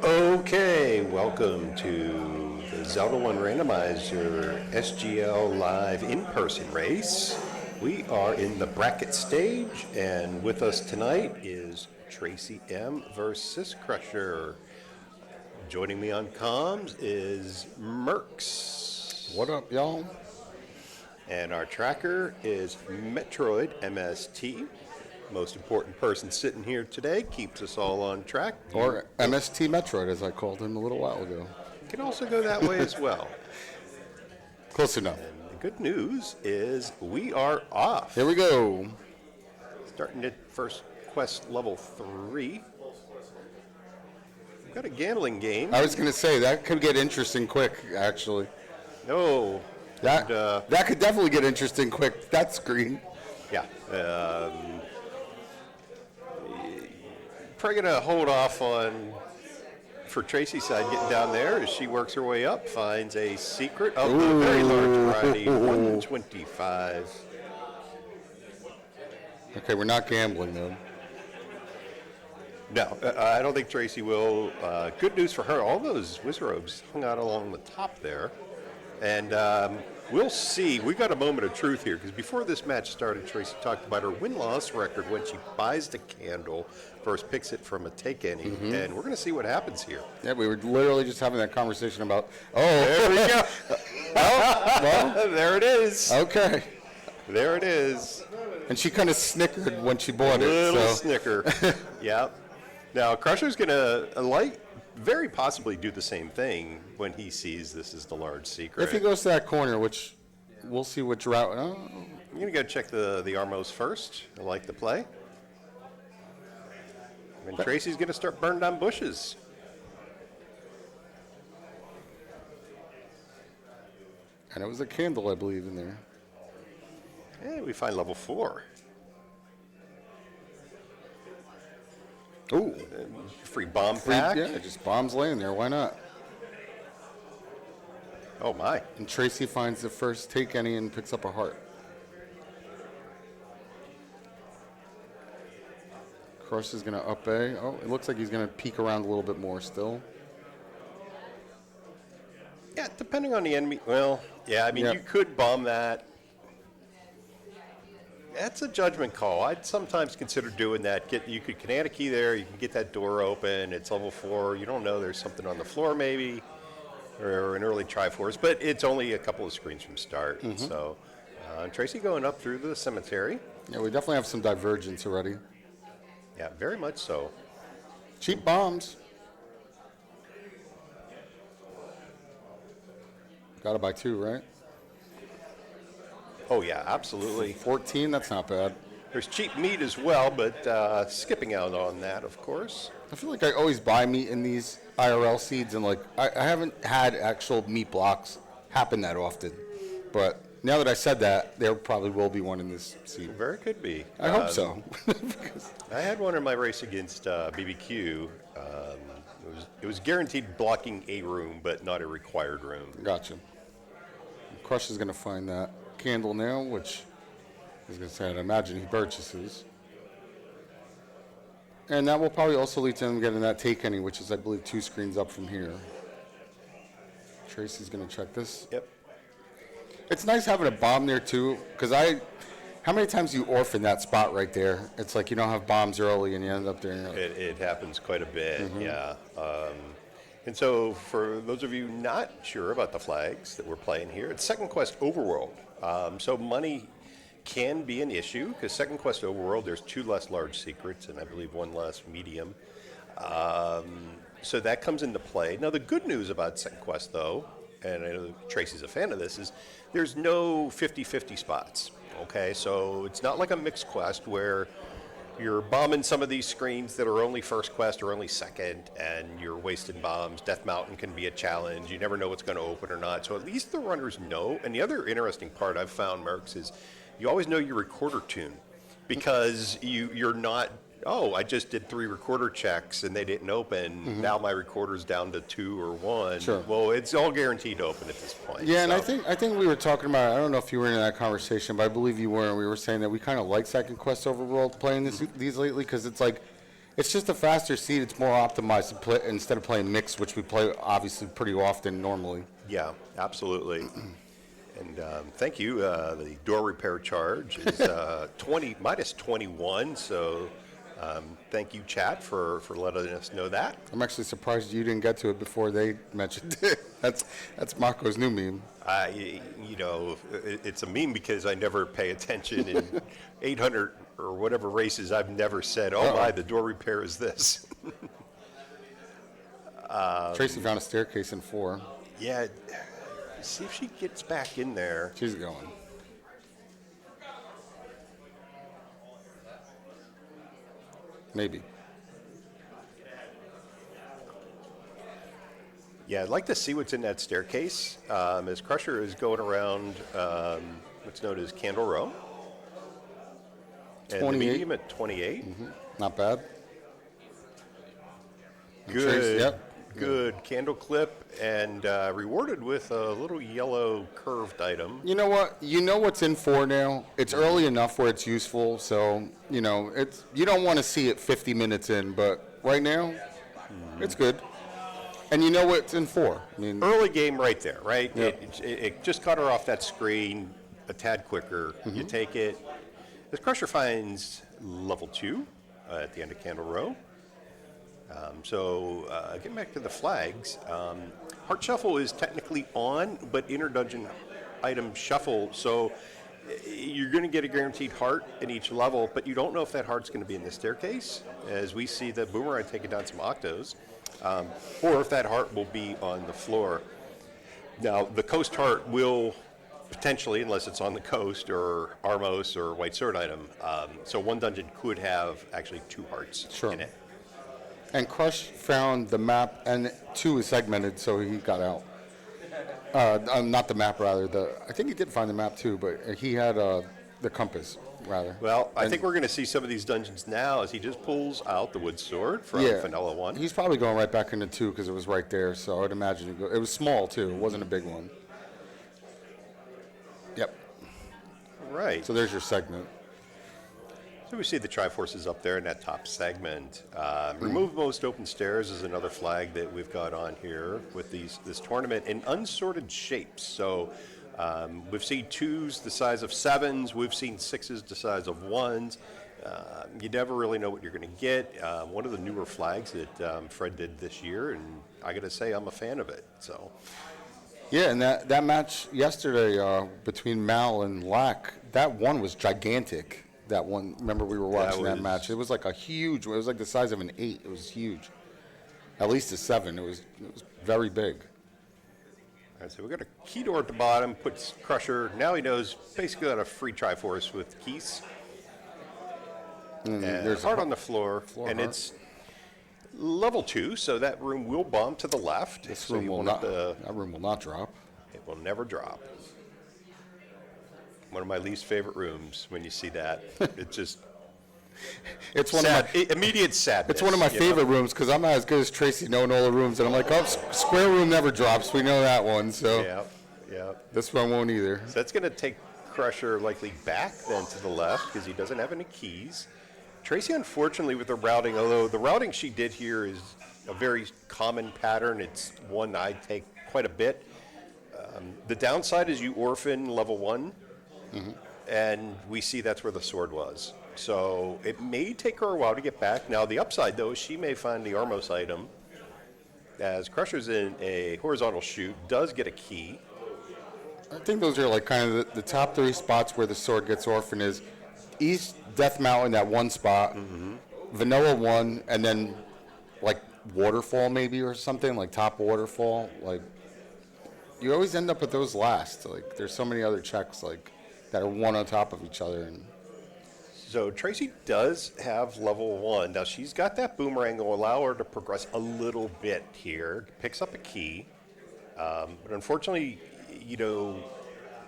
Okay, welcome to the Zelda 1 Randomizer SGL Live in-person race. We are in the bracket stage, and with us tonight is TracieM versus syscrusher. Joining me on comms is Mercs. What up, y'all? And our tracker is Metroid MST. Most important person sitting here today, keeps us all on track. Or MST Metroid, as I called him a little while ago. Can also go that way as well. Close enough. And the good news is we are off. Here we go. Starting at first quest level 3. We've got a gambling game. I was going to say, that could get interesting quick, actually. No. That could definitely get interesting quick, that screen. Yeah. Probably going to hold off on, for Tracie's side, getting down there as she works her way up, finds a secret of the very large variety, 125. Okay, we're not gambling, though. No, I don't think Tracie will. Good news for her, all those Wizarobes hung out along the top there. And we'll see. We got a moment of truth here, because before this match started, Tracie talked about her win-loss record when she buys the candle, first picks it from a take any, and we're going to see what happens here. Yeah, we were literally just having that conversation about, There we go. well, There it is. okay. There it is. And she kind of snickered when she bought it. Little So. snicker. Yep. Now, Crusher's going to very possibly do the same thing when he sees this is the large secret. If he goes to that corner, which we'll see which route. I'm going to go check the Armos first. I like the play. And Tracie's going to start burning down bushes. And it was a candle, I believe, in there. And we find level 4. Ooh. Free bomb pack. Yeah, just bombs laying there. Why not? Oh, my. And Tracie finds the first take any and picks up a heart. Crush is going to up A. Oh, it looks like he's going to peek around a little bit more still. Yeah, depending on the enemy. Well, yeah, I mean, you could bomb that. That's a judgment call. I'd sometimes consider doing that. You could kinetic key there. You can get that door open. It's level 4. You don't know there's something on the floor maybe, or an early Triforce, but it's only a couple of screens from start. So, Tracie going up through the cemetery. Yeah, we definitely have some divergence already. Yeah, very much so. Cheap bombs. Got to buy 2, right? Oh, yeah, absolutely. 14, that's not bad. There's cheap meat as well, but skipping out on that, of course. I feel like I always buy meat in these IRL seeds, and like I haven't had actual meat blocks happen that often. But now that I said that, there probably will be one in this seed. Very could be. I hope so. I had one in my race against BBQ. It was guaranteed blocking a room, but not a required room. Gotcha. Crush is going to find that candle now, which I was going to say, I'd imagine he purchases. And that will probably also lead to him getting that take any, which is, I believe, 2 screens up from here. Tracie's going to check this. Yep. It's nice having a bomb there, too, because how many times do you orphan that spot right there? It's like you don't have bombs early and you end up there. And It happens quite a bit, yeah. And so for those of you not sure about the flags that we're playing here, it's Second Quest Overworld. So money can be an issue, because Second Quest Overworld, there's 2 less large secrets and I believe 1 less medium. So that comes into play. Now the good news about Second Quest, though, and I know Tracie's a fan of this, is there's no 50-50 spots. Okay, so it's not like a mixed quest where you're bombing some of these screens that are only first quest or only second, and you're wasting bombs. Death Mountain can be a challenge. You never know what's going to open or not. So at least the runners know. And the other interesting part I've found, Mercs, is you always know your recorder tune, because you're not, oh, I just did 3 recorder checks and they didn't open. Now my recorder's down to 2 or 1. Sure. Well, it's all guaranteed to open at this point. yeah, and so. I think we were talking about, I don't know if you were in that conversation, but I believe you were, and we were saying that we kind of like Second Quest Overworld playing these lately, because it's like, It's just a faster seed. It's more optimized to play instead of playing mix, which we play obviously pretty often normally. Yeah, absolutely. And thank you. The door repair charge is 20 minus 21. So thank you, chat, for letting us know that. I'm actually surprised you didn't get to it before they mentioned it. That's Mako's new meme. It's a meme because I never pay attention. In 800 or whatever races, I've never said, "Oh my, the door repair is this." Tracie found a staircase in 4. Yeah, see if she gets back in there. She's going. Maybe. Yeah, I'd like to see what's in that staircase. As Crusher is going around what's known as Candle Row. And the 28. medium at 28. Not bad. Good. Yep. Good candle clip and rewarded with a little yellow curved item. You know what? You know what's in 4 now. It's early enough where it's useful, so you don't want to see it 50 minutes in, but right now, it's good. And you know what's in 4. I mean, Early game right there, right? Yep. It just got her off that screen a tad quicker. You take it. As Crusher finds level 2 at the end of Candle Row. Getting back to the flags, Heart Shuffle is technically on, but inter-dungeon item shuffle, so you're going to get a guaranteed heart in each level, but you don't know if that heart's going to be in the staircase, as we see the Boomerang taking down some octos, or if that heart will be on the floor. Now, the Coast Heart will potentially, unless it's on the coast or Armos or White Sword item, so one dungeon could have actually 2 hearts in it. And Crush found the map, and 2 is segmented, so he got out. Not the map, rather. I think he did find the map too, but he had the compass, rather. Well, I think we're going to see some of these dungeons now as he just pulls out the wood sword from Vanilla 1. He's probably going right back into 2 because it was right there, so I would imagine it was small too. It wasn't a big one. Yep. Right. So there's your segment. So we see the Triforces up there in that top segment. Remove most open stairs is another flag that we've got on here with this tournament in unsorted shapes. So we've seen 2s the size of 7s. We've seen 6s the size of 1s. You never really know what you're going to get. One of the newer flags that Fred did this year, and I got to say I'm a fan of it. So. Yeah, and that match yesterday between Mal and Lack, that one was gigantic. That one, remember we were watching that match. It was like it was like the size of an 8. It was huge. At least a 7. It was very big. All right, so we've got a key door at the bottom, puts Crusher. Now he knows basically got a free Triforce with keys. And there's a heart on the floor and heart. it's level 2, so that room will bump to the left. That room will not drop. It will never drop. One of my least favorite rooms when you see that. It's just it's one sad, of my immediate sadness. It's one of my favorite rooms because I'm not as good as Tracie knowing all the rooms, and I'm like, oh, square room never drops. We know that one, so yeah. This one won't either. So that's going to take Crusher likely back then to the left because he doesn't have any keys. Tracie, unfortunately, with the routing, although the routing she did here is a very common pattern, it's one I take quite a bit. The downside is you orphan level 1. And we see that's where the sword was. So it may take her a while to get back. Now, the upside, though, is she may find the Armos item. As Crusher's in a horizontal shoot, does get a key. I think those are like kind of the top 3 spots where the sword gets orphaned is East Death Mountain, that one spot, Vanilla 1, and then like Waterfall maybe or something, like Top Waterfall. Like, you always end up with those last. Like, there's so many other checks, like, that are one on top of each other. And so Tracie does have level 1. Now she's got that boomerang that will allow her to progress a little bit here. Picks up a key. But unfortunately,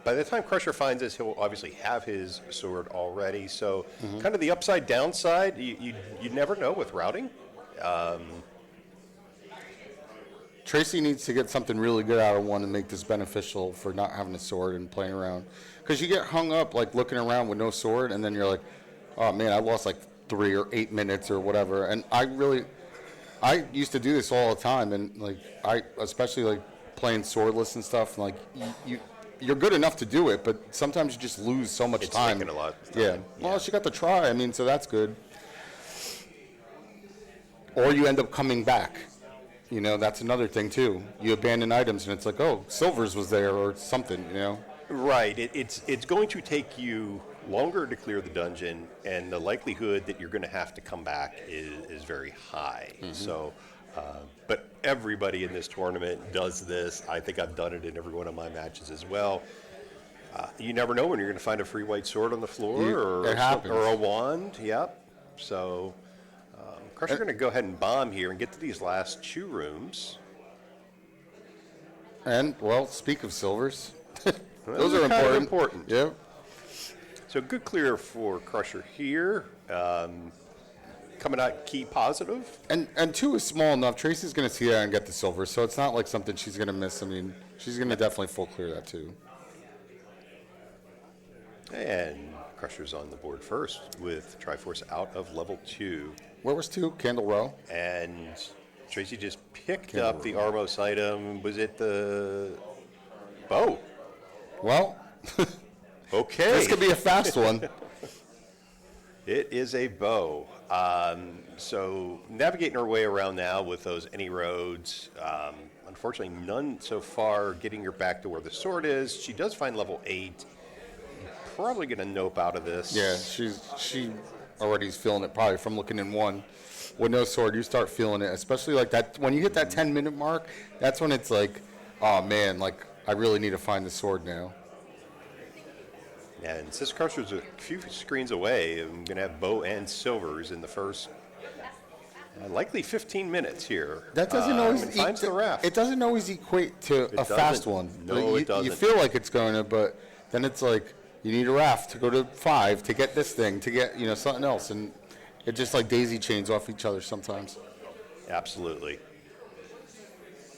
by the time Crusher finds this, he'll obviously have his sword already. So kind of the upside downside, you never know with routing. Tracie needs to get something really good out of 1 and make this beneficial for not having a sword and playing around. Because you get hung up like looking around with no sword, and then you're like, oh man, I lost like 3 or 8 minutes or whatever. And I used to do this all the time, and like especially like playing swordless and stuff. Like you're good enough to do it, but sometimes you just lose so much It's time. taking a lot of Yeah. time. Well, Yeah. she got to try. I mean, so that's good. Or you end up coming back. You know, that's another thing too. You abandon items, and it's like, oh, Silver's was there or something. You know. Right. It's going to take you longer to clear the dungeon, and the likelihood that you're going to have to come back is very high. So, but everybody in this tournament does this. I think I've done it in every one of my matches as well. You never know when you're going to find a free white sword on the floor It happens. or a wand. Yep. So, of course, we're going to go ahead and bomb here and get to these last 2 rooms. And well, speak of silvers, Those those are kind of important. important. Yeah. So good clear for Crusher here. Coming out key positive. And 2 is small enough. Tracy's going to see that and get the silver, so it's not like something she's going to miss. I mean, she's going to definitely full clear that too. And Crusher's on the board first with Triforce out of level 2. Where was 2? Candle Row. And Tracie just picked up the Armos item. Was it the bow? Well, Okay. this could be a fast one. It is a bow. So navigating our way around now with those any roads. Unfortunately, none so far getting her back to where the sword is. She does find level 8. Probably going to nope out of this. Yeah, she already is feeling it probably from looking in 1. With no sword, you start feeling it, especially like that. When you hit that 10-minute mark, that's when it's like, oh man, like I really need to find the sword now. And syscrusher's a few screens away. I'm going to have bow and silvers in the first likely 15 minutes here. That doesn't always and finds the raft. It doesn't always equate to a fast doesn't. one. No, it doesn't. You feel like it's going to, but then it's like you need a raft to go to 5 to get this thing to get something else, and it just like daisy chains off each other sometimes. Absolutely.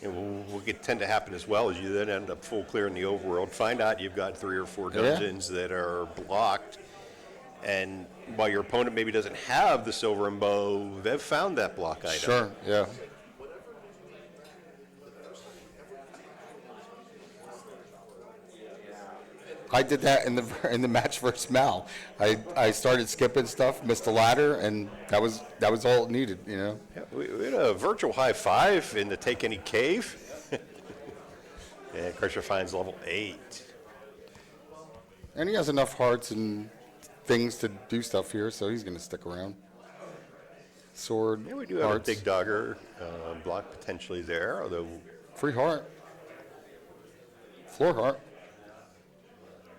And what could tend to happen as well is you then end up full clear in the overworld, find out you've got 3 or 4 dungeons that are blocked, and while your opponent maybe doesn't have the silver and bow, they've found that block item. Sure, yeah. I did that in the match versus Mal. I started skipping stuff, missed the ladder, and that was all it needed, Yeah, we had a virtual high 5 in the Take Any Cave. And Crusher finds level 8. And he has enough hearts and things to do stuff here, so he's going to stick around. Sword, Yeah, we do have hearts, a big dogger block potentially there, although free heart, floor heart.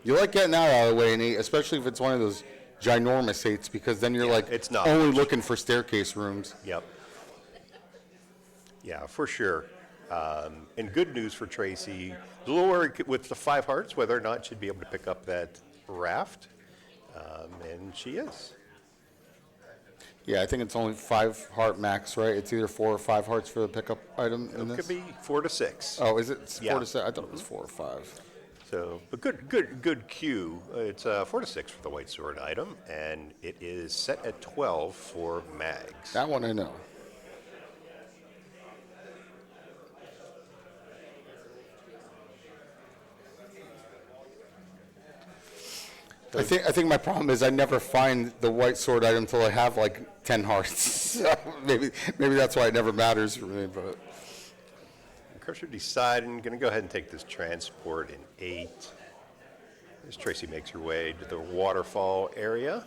You like getting that out of the way, Nate, especially if it's one of those ginormous 8s, because then you're like it's not only much. looking for staircase rooms. Yep. Yeah, for sure. And good news for Tracie. A little worried with the 5 hearts whether or not she'd be able to pick up that raft. And she is. Yeah, I think it's only 5 heart max, right? It's either 4 or 5 hearts for the pickup item in It this. could be 4 to 6. Oh, is it? It's Yeah. 4 to 6? I thought it was 4 or 5. So, but good cue. It's 4 to 6 for the white sword item, and it is set at 12 for mags. That one I know. I think my problem is I never find the white sword item until I have like 10 hearts. So maybe that's why it never matters for me. But Crusher deciding, going to go ahead and take this transport in 8. As Tracie makes her way to the waterfall area.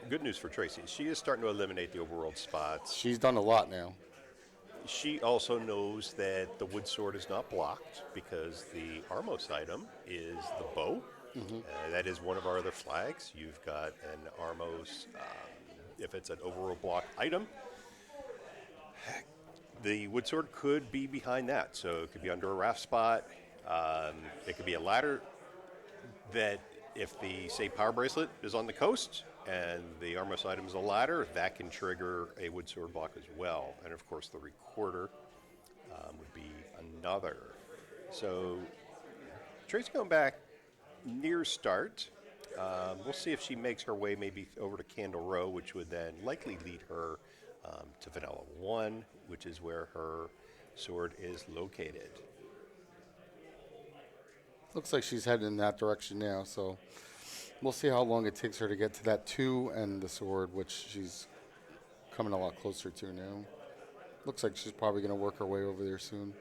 Good news for Tracie. She is starting to eliminate the overworld spots. she's done a lot now. She also knows that the wood sword is not blocked because the Armos item is the bow. That is one of our other flags. You've got an Armos, if it's an overworld block item, the wood sword could be behind that. So it could be under a raft spot. It could be a ladder that if the, say, power bracelet is on the coast and the Armos item is a ladder, that can trigger a wood sword block as well. And of course, the recorder would be another. So Tracie going back near start. We'll see if she makes her way maybe over to Candle Row, which would then likely lead her to Vanilla 1, which is where her sword is located. Looks like she's heading in that direction now, so we'll see how long it takes her to get to that 2 and the sword, which she's coming a lot closer to now. Looks like she's probably going to work her way over there soon.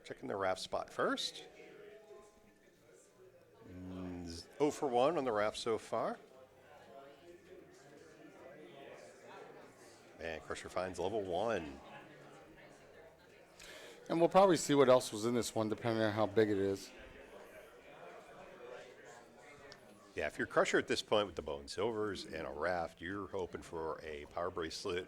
Checking the raft spot first. 0 for 1 on the raft so far. And Crusher finds level 1. And we'll probably see what else was in this one, depending on how big it is. Yeah, if you're Crusher at this point with the bow and silvers and a raft, you're hoping for a power bracelet,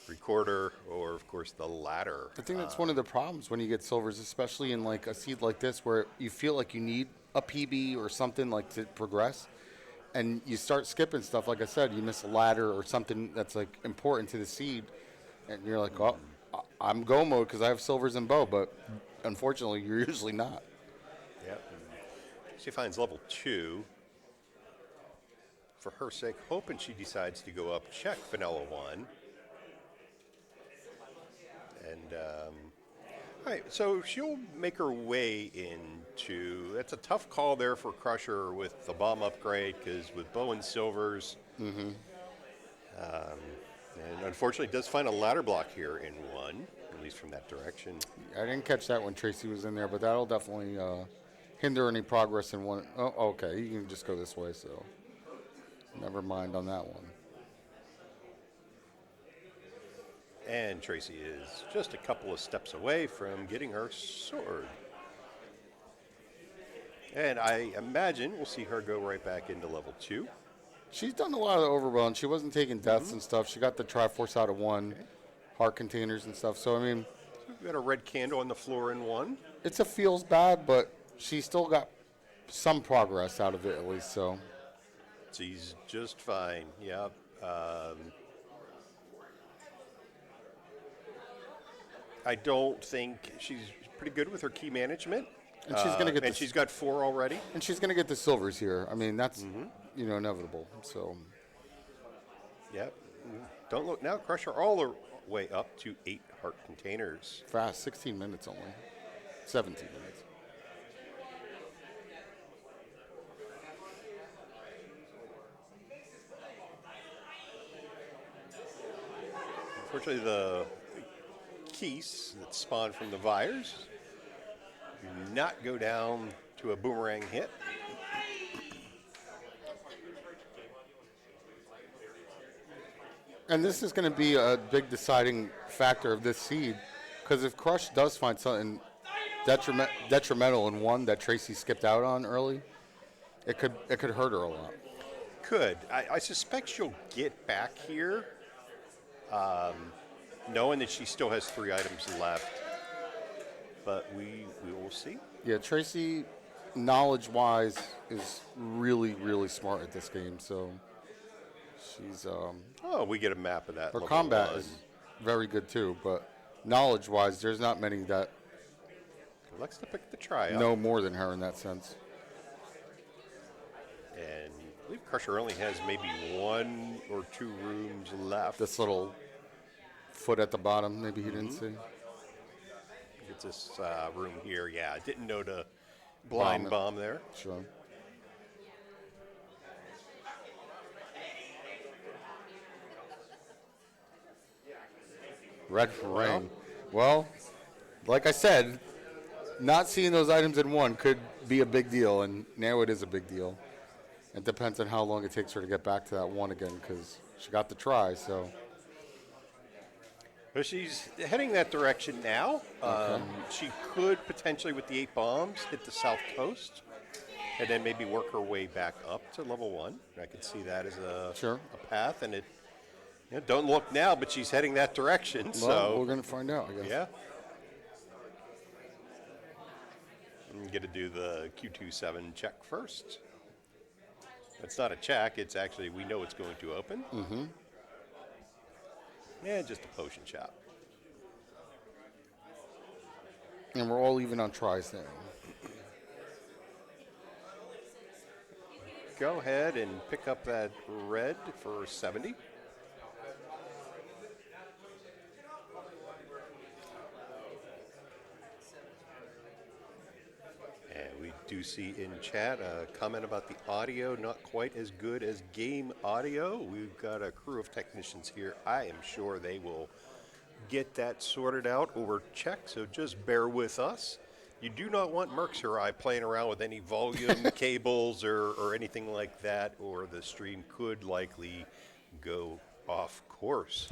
recorder, or of course the ladder. I think that's one of the problems when you get silvers, especially in like a seed like this where you feel like you need a PB or something like to progress. And you start skipping stuff, like I said, you miss a ladder or something that's like important to the seed. And you're like, oh, I'm go mode because I have silvers and bow, but unfortunately you're usually not. Yep. She finds level 2. For her sake, hoping she decides to go up, check Vanilla 1. And, all right, so she'll make her way into, that's a tough call there for Crusher with the bomb upgrade, because with bow and silvers, and unfortunately does find a ladder block here in 1, at least from that direction. I didn't catch that when Tracie was in there, but that'll definitely hinder any progress in 1. Oh, okay, you can just go this way, so never mind on that one. And Tracie is just a couple of steps away from getting her sword. And I imagine we'll see her go right back into level 2. She's done a lot of the overwhelm. She wasn't taking deaths and stuff. She got the Triforce out of 1, heart containers and stuff. So, I mean, We've got a red candle on the floor in 1. it's a feels bad, but she still got some progress out of it at least, so. She's just fine. Yeah. I don't think she's pretty good with her key management. And she's going to get and she's got 4 already. And she's going to get the silvers here. I mean, that's, inevitable, so. Yep. Don't look now. Crusher all the way up to 8 heart containers. Fast, 16 minutes only. 17 minutes. Unfortunately, the keys that spawn from the Vires do not go down to a boomerang hit. And this is going to be a big deciding factor of this seed, because if Crush does find something detrimental in 1 that Tracie skipped out on early, it could hurt her a lot. Could. I suspect she'll get back here, knowing that she still has 3 items left. But we will see. Yeah, Tracie, knowledge-wise, is really, really smart at this game, so she's... Oh, we get a map of that. her level combat 1. is very good, too, but knowledge-wise, there's not many that Likes to pick the try up. know more than her in that sense. And I believe Crusher only has maybe 1 or 2 rooms left. This little foot at the bottom, maybe he didn't see. It's this room here. Yeah, didn't know to blind bomb there. Sure. Red for rain. Well, like I said, not seeing those items in 1 could be a big deal, and now it is a big deal. It depends on how long it takes her to get back to that 1 again, because she got the try, so. But she's heading that direction now. She could potentially, with the 8 bombs, hit the south coast, and then maybe work her way back up to level 1. I could see that as a path, and it. Don't look now, but she's heading that direction. Well, so we're going to find out, I guess. yeah. I'm going to do the Q27 check first. It's not a check. It's actually, we know it's going to open. Mm-hmm. Yeah, just a potion shop. And we're all even on tries now. go ahead and pick up that red for 70. And we do see in chat a comment about the audio not quite as good as game audio. We've got a crew of technicians here. I am sure they will get that sorted out or checked, so just bear with us. You do not want Mercs or I playing around with any volume cables or anything like that, or the stream could likely go off course.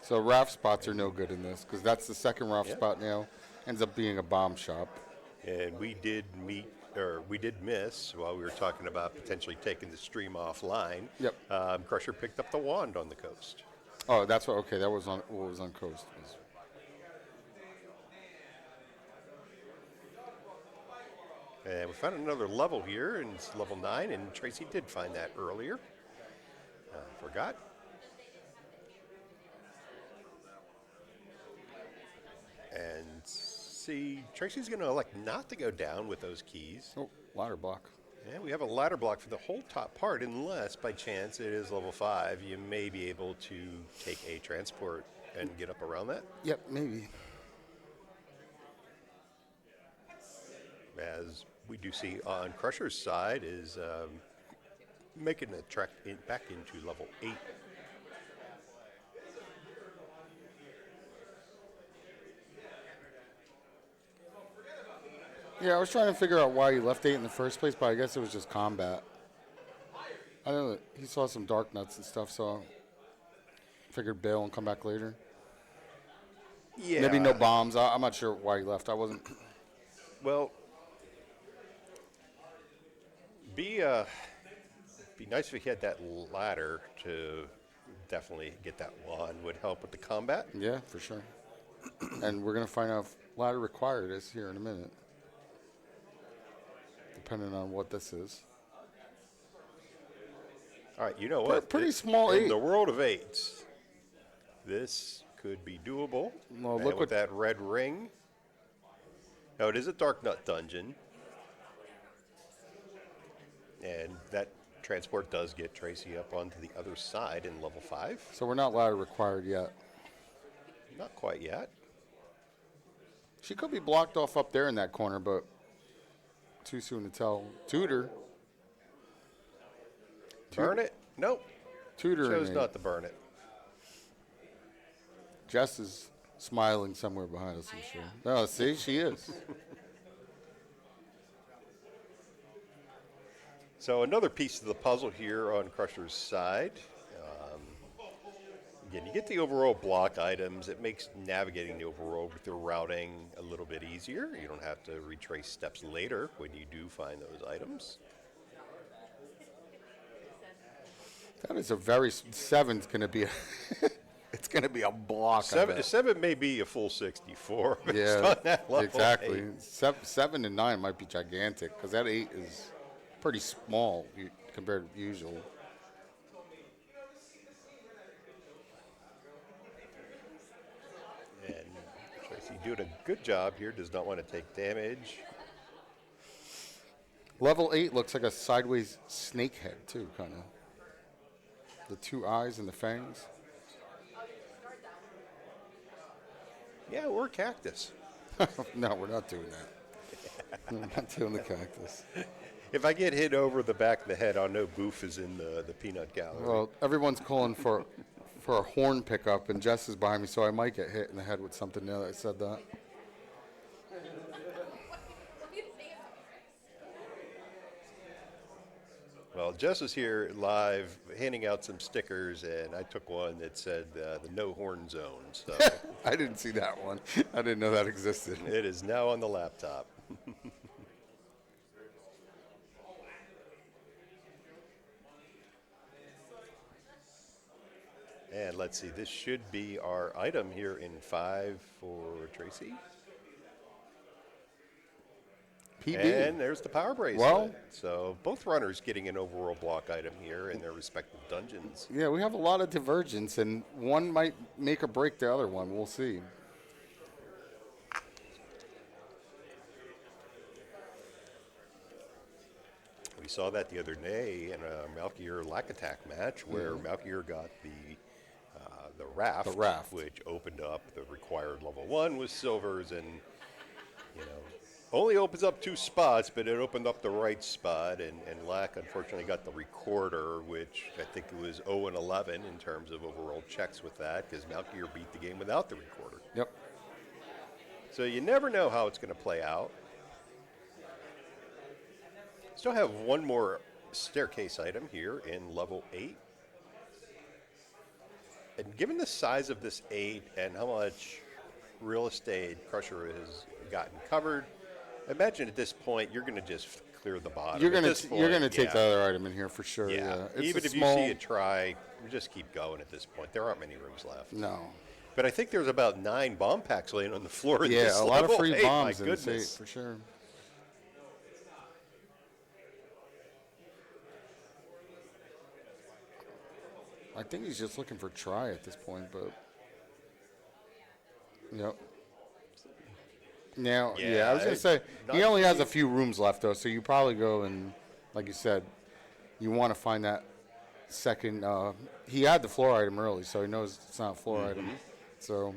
So RAF spots are no good in this because that's the second RAF spot now. Ends up being a bomb shop. And we did miss while we were talking about potentially taking the stream offline. Yep. Crusher picked up the wand on the coast. Oh, that's what. Okay, that was on what was on coast. And we found another level here, and it's level 9, and Tracie did find that earlier. Forgot. And see, Tracie's going to elect not to go down with those keys. Oh, ladder block. And we have a ladder block for the whole top part, unless by chance it is level 5. You may be able to take a transport and get up around that. Yep, maybe. As we do see on Crusher's side is making the trek back into level 8. Yeah, I was trying to figure out why he left 8 in the first place, but I guess it was just combat. I know that he saw some dark nuts and stuff, so I figured bail and come back later. Yeah. Maybe no bombs. I'm not sure why he left. I wasn't. Well, be nice if he had that ladder to definitely get that wand. Would help with the combat. Yeah, for sure. And we're going to find out if ladder required is here in a minute. Depending on what this is. All right, you know what? Pretty small in 8. the world of 8s, this could be doable. Well, and look with what that red ring. Now, it is a Dark Nut dungeon. And that transport does get Tracie up onto the other side in level 5. So we're not ladder required yet. Not quite yet. She could be blocked off up there in that corner, but too soon to tell. Tutor. Burn it? Nope. Tutor. Chose not to burn it. Jess is smiling somewhere behind us, I'm sure. No, see, she is. So another piece of the puzzle here on Crusher's side. Again, you get the overall block items. It makes navigating the overworld with your routing a little bit easier. You don't have to retrace steps later when you do find those items. That is a very 7's going to be. It's going to be a block. 7 may be a full 64. Based Yeah, on that level exactly. 8. 7 and 9 might be gigantic because that 8 is pretty small compared to usual. And Tracie doing a good job here. Does not want to take damage. Level 8 looks like a sideways snake head too, kind of. The 2 eyes and the fangs. Yeah, or cactus. No, we're not doing that. We're not doing the cactus. If I get hit over the back of the head, I'll know Boof is in the peanut gallery. Well, everyone's calling for a horn pickup, and Jess is behind me, so I might get hit in the head with something now that I said that. Well, Jess is here live handing out some stickers, and I took one that said the no horn zone. So I didn't see that one. I didn't know that existed. it is now on the laptop. And let's see, this should be our item here in 5 for Tracie. PB. And there's the power bracelet. Well- So both runners getting an overworld block item here in their respective dungeons. Yeah, we have a lot of divergence, and one might make or break the other one. We'll see. We saw that the other day in a Malkier Lack Attack match where Malkier got the raft, which opened up the required level 1 with silvers, and only opens up 2 spots, but it opened up the right spot, and Lack unfortunately got the recorder, which I think it was 0 and 11 in terms of overall checks with that, because Malkier beat the game without the recorder. Yep. So you never know how it's going to play out. Still have one more staircase item here in level 8. And given the size of this 8 and how much real estate Crusher has gotten covered, I imagine at this point you're going to just clear the bottom. You're going to take the other item in here for sure. Yeah. It's Even if you see it try, you just keep going at this point. There aren't many rooms left. No. But I think there's about 9 bomb packs laying on the floor in this Yeah, a level. lot of free Hey, bombs my in this 8 goodness. for sure. I think he's just looking for try at this point, but yep. Now, Yeah, I was gonna say he not only has a few rooms left though, so you probably go and, like you said, you want to find that second. He had the floor item early, so he knows it's not a floor item. So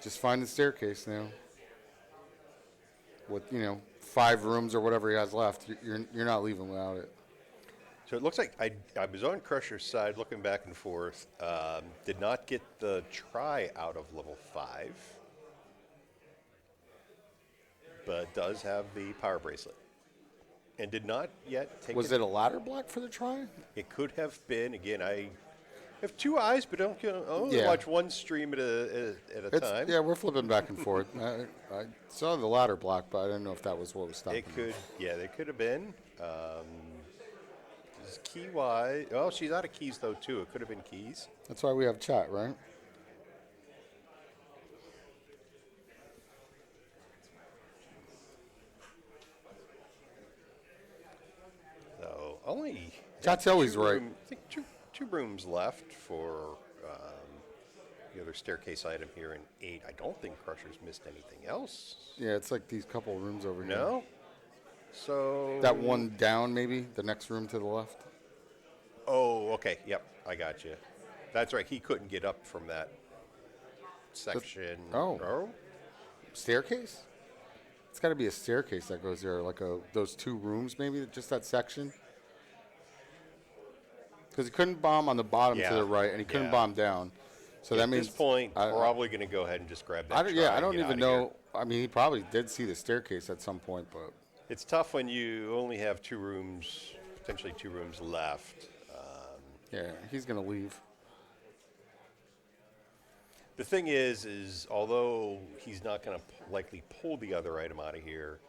just find the staircase now. With 5 rooms or whatever he has left, you're not leaving without it. So it looks like I was on Crusher's side looking back and forth. Did not get the try out of level 5. But does have the power bracelet. And did not yet take Was it a ladder block for the try? It could have been. Again, I have 2 eyes, but don't only watch one stream at a time. Yeah, we're flipping back and forth. I saw the ladder block, but I didn't know if that was what was stopping It could, they could have been. Key wise, oh, she's out of keys though too. It could have been keys. That's why we have chat, right? So only. Chat's always right. I think two rooms left for the other staircase item here in 8. I don't think Crusher's missed anything else. Yeah, it's like these couple rooms over here. No. So That one down, maybe the next room to the left. Oh, okay. Yep, I got you. That's right. He couldn't get up from that section. Staircase? It's got to be a staircase that goes there, like those 2 rooms, maybe just that section. Because he couldn't bomb on the bottom to the right, and he couldn't bomb down. So that means at this point, probably going to go ahead and just grab that. I don't even know. I mean, he probably did see the staircase at some point, but it's tough when you only have 2 rooms, potentially 2 rooms left. Yeah, he's going to leave. The thing is although he's not going to likely pull the other item out of here,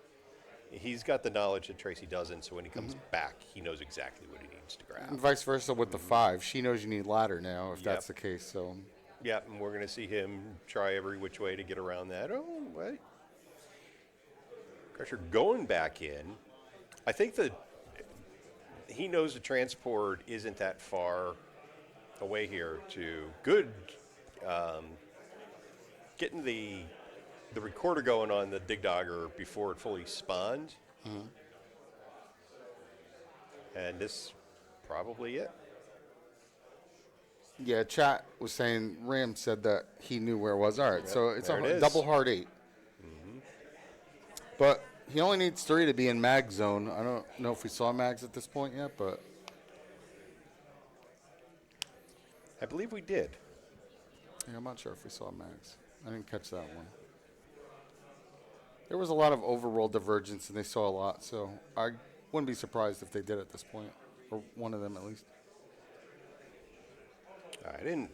he's got the knowledge that Tracie doesn't, so when he comes back, he knows exactly what he needs to grab. And vice versa with the 5. She knows you need ladder now, if that's the case. So. Yeah, and we're going to see him try every which way to get around that. Oh, wait. Crusher going back in. I think that he knows the transport isn't that far away here to good getting the recorder going on the Dig Dogger before it fully spawned. And this probably it. Yeah, chat was saying, Ram said that he knew where it was. All right, so it's a double hard 8. But he only needs 3 to be in mag zone. I don't know if we saw mags at this point yet, but I believe we did. yeah, I'm not sure if we saw mags. I didn't catch that one. There was a lot of overroll divergence, and they saw a lot, so I wouldn't be surprised if they did at this point, or one of them at least. All right, and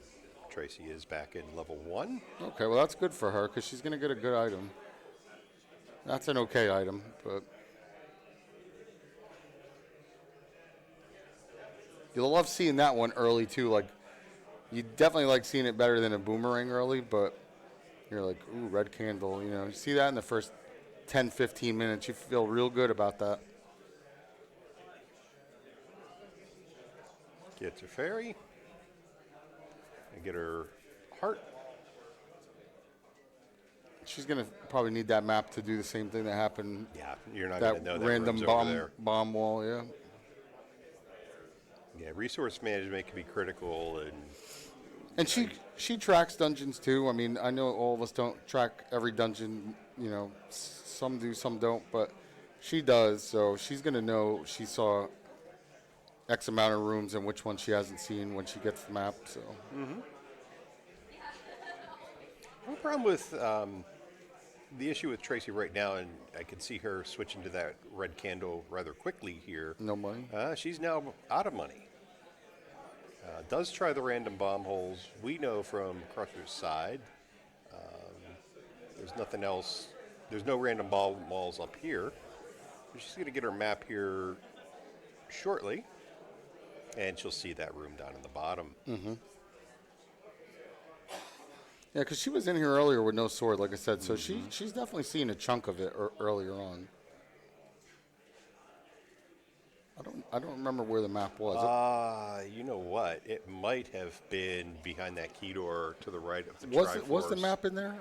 Tracie is back in level 1. Okay, well, that's good for her, because she's going to get a good item. That's an okay item, but you'll love seeing that one early, too. Like, you definitely like seeing it better than a boomerang early, but you're like, ooh, red candle. You see that in the first 10, 15 minutes. You feel real good about that. Gets her fairy. And get her heart. She's going to probably need that map to do the same thing that happened. Yeah, you're not going to know that random room's over there. bomb wall, yeah. Yeah, resource management can be critical, And she tracks dungeons too. I mean, I know all of us don't track every dungeon. You know, some do, some don't, but she does. So she's gonna know she saw X amount of rooms and which one she hasn't seen when she gets the map. So no problem with the issue with Tracie right now, and I can see her switching to that red candle rather quickly here. no money. She's now out of money. Does try the random bomb holes. We know from Crusher's side, there's nothing else. There's no random bomb holes up here. She's going to get her map here shortly, and she'll see that room down in the bottom. Yeah, because she was in here earlier with no sword, like I said. So she's definitely seen a chunk of it earlier on. I don't remember where the map was. You know what? It might have been behind that key door to the right of the Triforce. Was the map in there?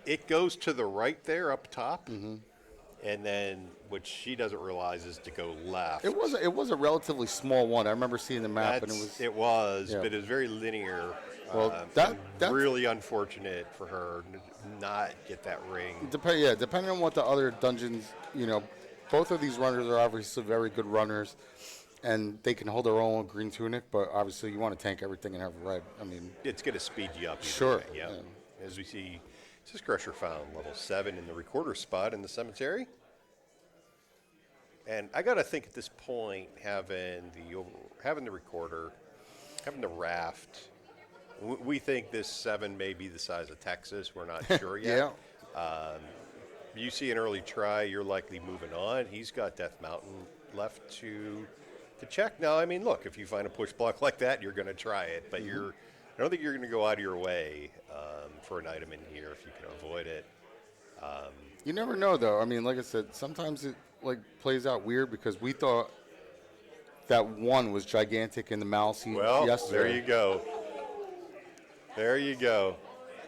It goes to the right there up top, and then what she doesn't realize is to go left. It was a relatively small one. I remember seeing the map, and It was, yeah. but it was very linear. Well, that's really unfortunate for her not get that ring. Depending on what the other dungeons, you know, both of these runners are obviously very good runners, and they can hold their own with green tunic. But obviously, you want to tank everything and have red. I mean, It's going to speed you up. either Sure, way, yeah. yeah. As we see, Syscrusher found level 7 in the recorder spot in the cemetery. And I got to think at this point, having the recorder, having the raft, we think this 7 may be the size of Texas. We're not sure yet. yeah. You see an early try, you're likely moving on. He's got Death Mountain left to check. Now, I mean, look, if you find a push block like that, you're going to try it. But I don't think you're going to go out of your way for an item in here if you can avoid it. You never know, though. I mean, like I said, sometimes it plays out weird because we thought that one was gigantic in the Malice Well, yesterday. there you go. There you go.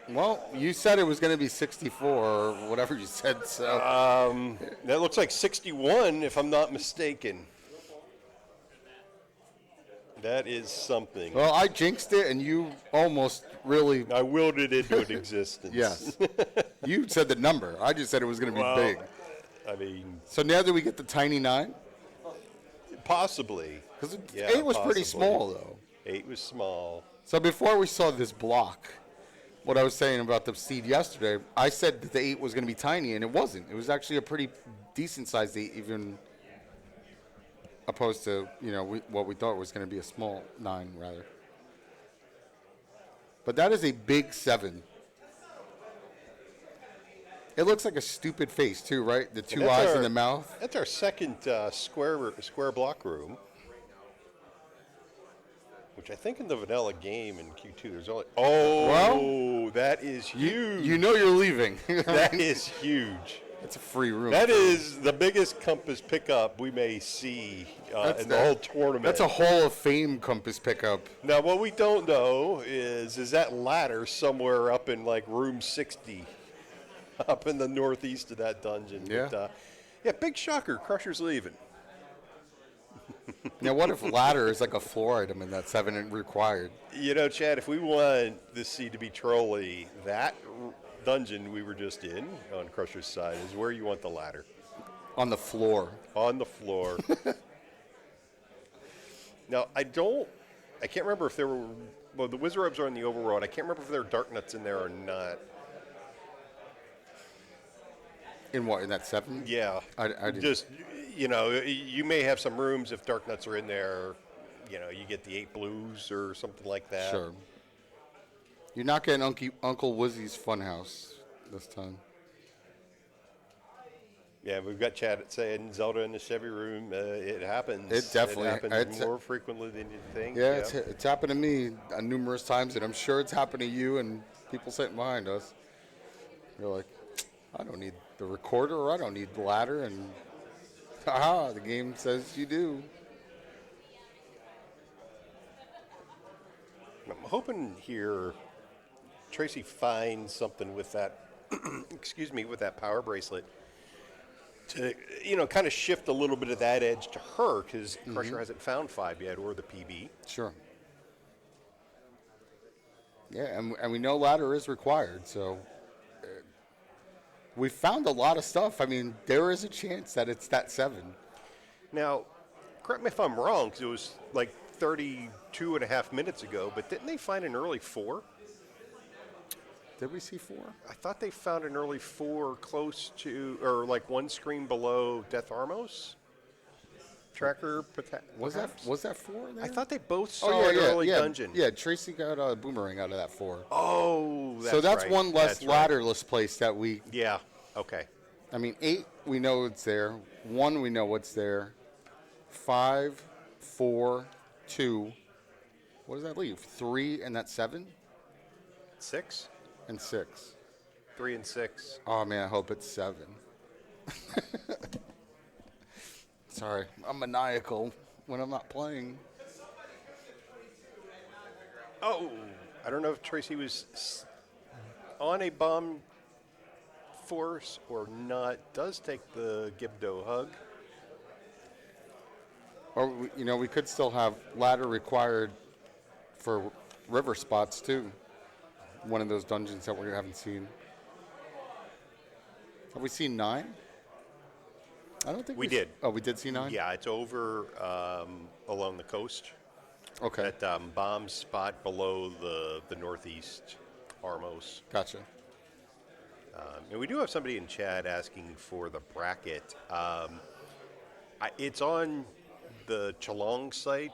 Well, you said it was going to be 64 or whatever you said. So That looks like 61, if I'm not mistaken. That is something. well, I jinxed it, and you almost really I willed it into an existence. yes. You said the number. I just said it was going to be Well, big. I mean, So now that we get the tiny 9, possibly. because Yeah, 8 was pretty possibly. small though. 8 was small. So before we saw this block, what I was saying about the seed yesterday, I said that the 8 was going to be tiny, and it wasn't. It was actually a pretty decent sized 8, even opposed to what we thought was going to be a small 9 rather. But that is a big 7. It looks like a stupid face too, right? The two eyes in the mouth. That's our second square block room, which I think in the vanilla game in Q2 there's only. Oh, Well, that is huge. You know you're leaving. That is huge. It's a free room. That is the biggest compass pickup we may see in the whole tournament. That's a Hall of Fame compass pickup. Now, what we don't know is that ladder somewhere up in like room 60, up in the northeast of that dungeon. Yeah. But, yeah, big shocker. Crusher's leaving. Now, what if ladder is like a floor item and that 7 and required? You know, Chad, if we want this seed to be trolly, that dungeon we were just in on Crusher's side is where you want the ladder. On the floor. On the floor. Now, I can't remember if there were, well, the Wizard Robes are in the overworld. I can't remember if there are Dark Nuts in there or not. In what, in that 7? Yeah. I didn't. Just, you may have some rooms if Dark Nuts are in there, you get the 8 blues or something like that. Sure. You're not getting Uncle Woozy's Funhouse this time. Yeah, we've got Chad saying Zelda in the Chevy room. It happens. It definitely- happens more frequently than you think. Yeah, it's happened to me numerous times, and I'm sure it's happened to you and people sitting behind us. You're like, I don't need the recorder, or I don't need the ladder, and the game says you do. I'm hoping here Tracie finds something with that, excuse me, with that power bracelet to, kind of shift a little bit of that edge to her, because Crusher hasn't found 5 yet, or the PB. Sure. Yeah, and we know ladder is required, so we found a lot of stuff. I mean, there is a chance that it's that 7. Now, correct me if I'm wrong, because it was like 32 and a half minutes ago, but didn't they find an early 4? Did we see 4? I thought they found an early 4 close to, or like one screen below Death Armos? Tracker, Was perhaps? that 4 there? I thought they both saw an early dungeon. Yeah, Tracie got a boomerang out of that 4. Oh, that's so that's right. one less That's right. ladderless place that we... Yeah, okay. I mean, 8, we know it's there. 1, we know what's there. 5, 4, 2. What does that leave? 3 and that's 7? 6? And 6. 3 and 6. Oh, man, I hope it's 7. Sorry, I'm maniacal when I'm not playing. Oh, I don't know if Tracie was on a bomb force or not. Does take the Gibdo hug. Or, we could still have ladder required for river spots, too. One of those dungeons that we haven't seen. Have we seen 9? I don't think we did. Oh, we did see 9? Yeah, it's over along the coast. Okay. That bomb spot below the northeast Armos. Gotcha. And we do have somebody in chat asking for the bracket. It's on the Chalong site.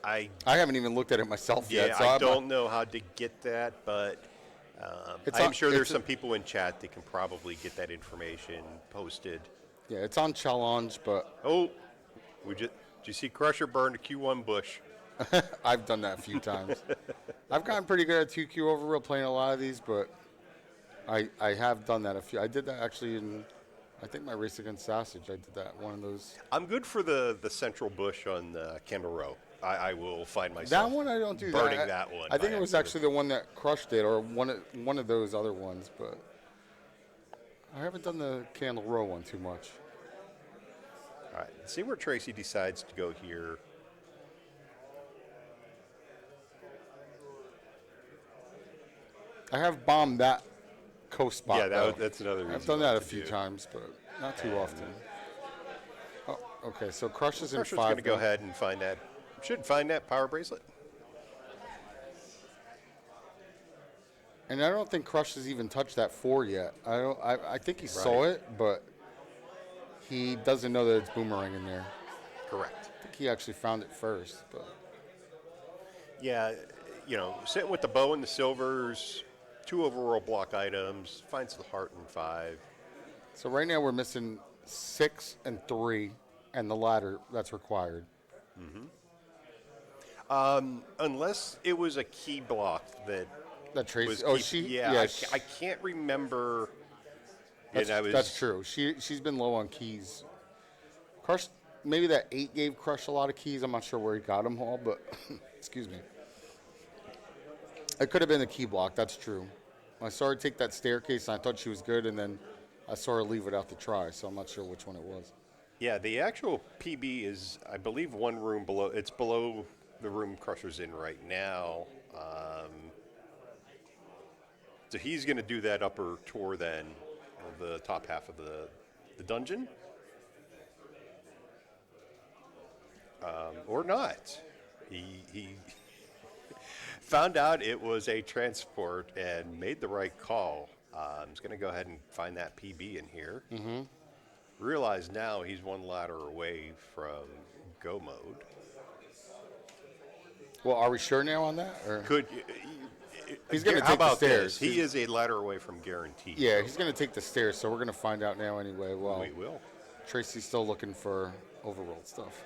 I haven't even looked at it myself yet. So I don't know how to get that, but I'm sure there's some people in chat that can probably get that information posted. Yeah, it's on challenge, but... Oh, did you see Crusher burn a Q1 bush? I've done that a few times. I've gotten pretty good at 2Q overreal playing a lot of these, but I have done that a few. I did that actually in, I think my race against Sausage. I did that, one of those. I'm good for the central bush on Candle Row. I will find myself that one I don't do burning that. that one. I think it was actually the one that crushed it, or one of those other ones, but I haven't done the Candle Row one too much. All right, let's see where Tracie decides to go here. I have bombed that coast spot. Yeah, that's another. I've done that a few times, but not too often. Oh, okay, so Crusher's in 5. Crusher's going to go ahead and find that. Should find that power bracelet. And I don't think Crush has even touched that 4 yet. I think he saw it, but he doesn't know that it's boomerang in there. Correct. I think he actually found it first, but yeah, sitting with the bow and the silvers, 2 overworld block items, finds the heart in 5. So right now we're missing 6 and 3, and the ladder that's required. Mm-hmm. Unless it was a key block that Tracie. I can't remember. That's true. She's been low on keys. Crush, maybe that 8 gave Crush a lot of keys. I'm not sure where he got them all, but excuse me. It could have been a key block. That's true. I saw her take that staircase, and I thought she was good, and then I saw her leave without the try, so I'm not sure which one it was. Yeah, the actual PB is, I believe, one room below. It's below the room Crusher's in right now. So he's going to do that upper tour then, of the top half of the dungeon. Or not. He found out it was a transport and made the right call. He's going to go ahead and find that PB in here. Mm-hmm. Realize now he's one ladder away from go mode. Well, are we sure now on that? Or? He's going to take the stairs. He is a ladder away from guaranteed. Yeah, he's going to take the stairs, so we're going to find out now anyway. Well, we will. Tracie's still looking for overworld stuff.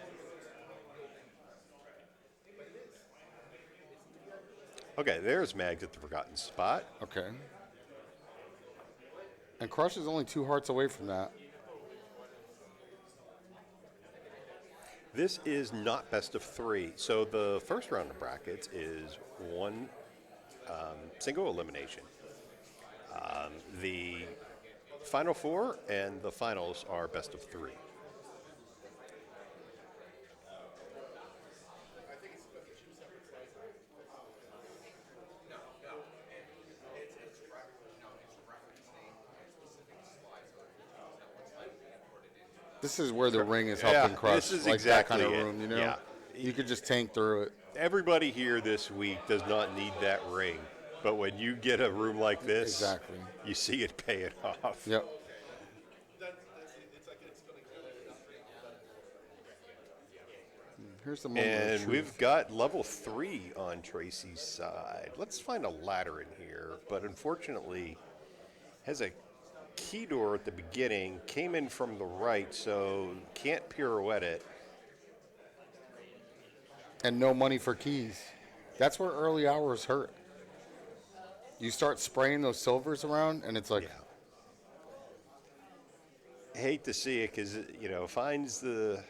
Okay, there's Mags at the Forgotten Spot. Okay. And Crush is only 2 hearts away from that. This is not best of 3. So the first round of brackets is one single elimination. The final four, and the finals are best of three. This is where the ring is helping crush. This is like exactly that kind it. of room, you know? Yeah. You could just tank through it. Everybody here this week does not need that ring, but when you get a room like this, Exactly. you see it pay it off. Yep. Here's the moment of And truth. we've got level 3 on Tracie's side. Let's find a ladder in here, but unfortunately has a key door at the beginning, came in from the right, so can't pirouette it. And no money for keys. That's where early hours hurt. You start spraying those silvers around, and it's like, Yeah. Hate to see it because, finds the...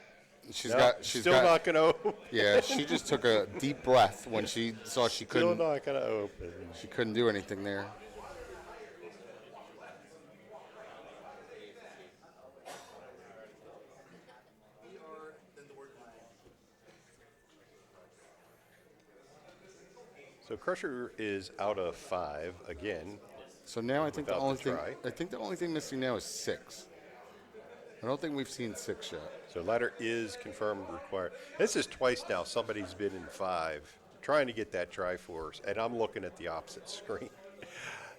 she's Nope, she's still got, not going to open. yeah, she just took a deep breath when she saw she Still couldn't, not going to open. she couldn't do anything there. So Crusher is out of 5 again. So now I think the Without only the thing try. I think the only thing missing now is 6. I don't think we've seen 6 yet. So ladder is confirmed required. This is twice now. Somebody's been in 5 trying to get that Triforce, and I'm looking at the opposite screen. I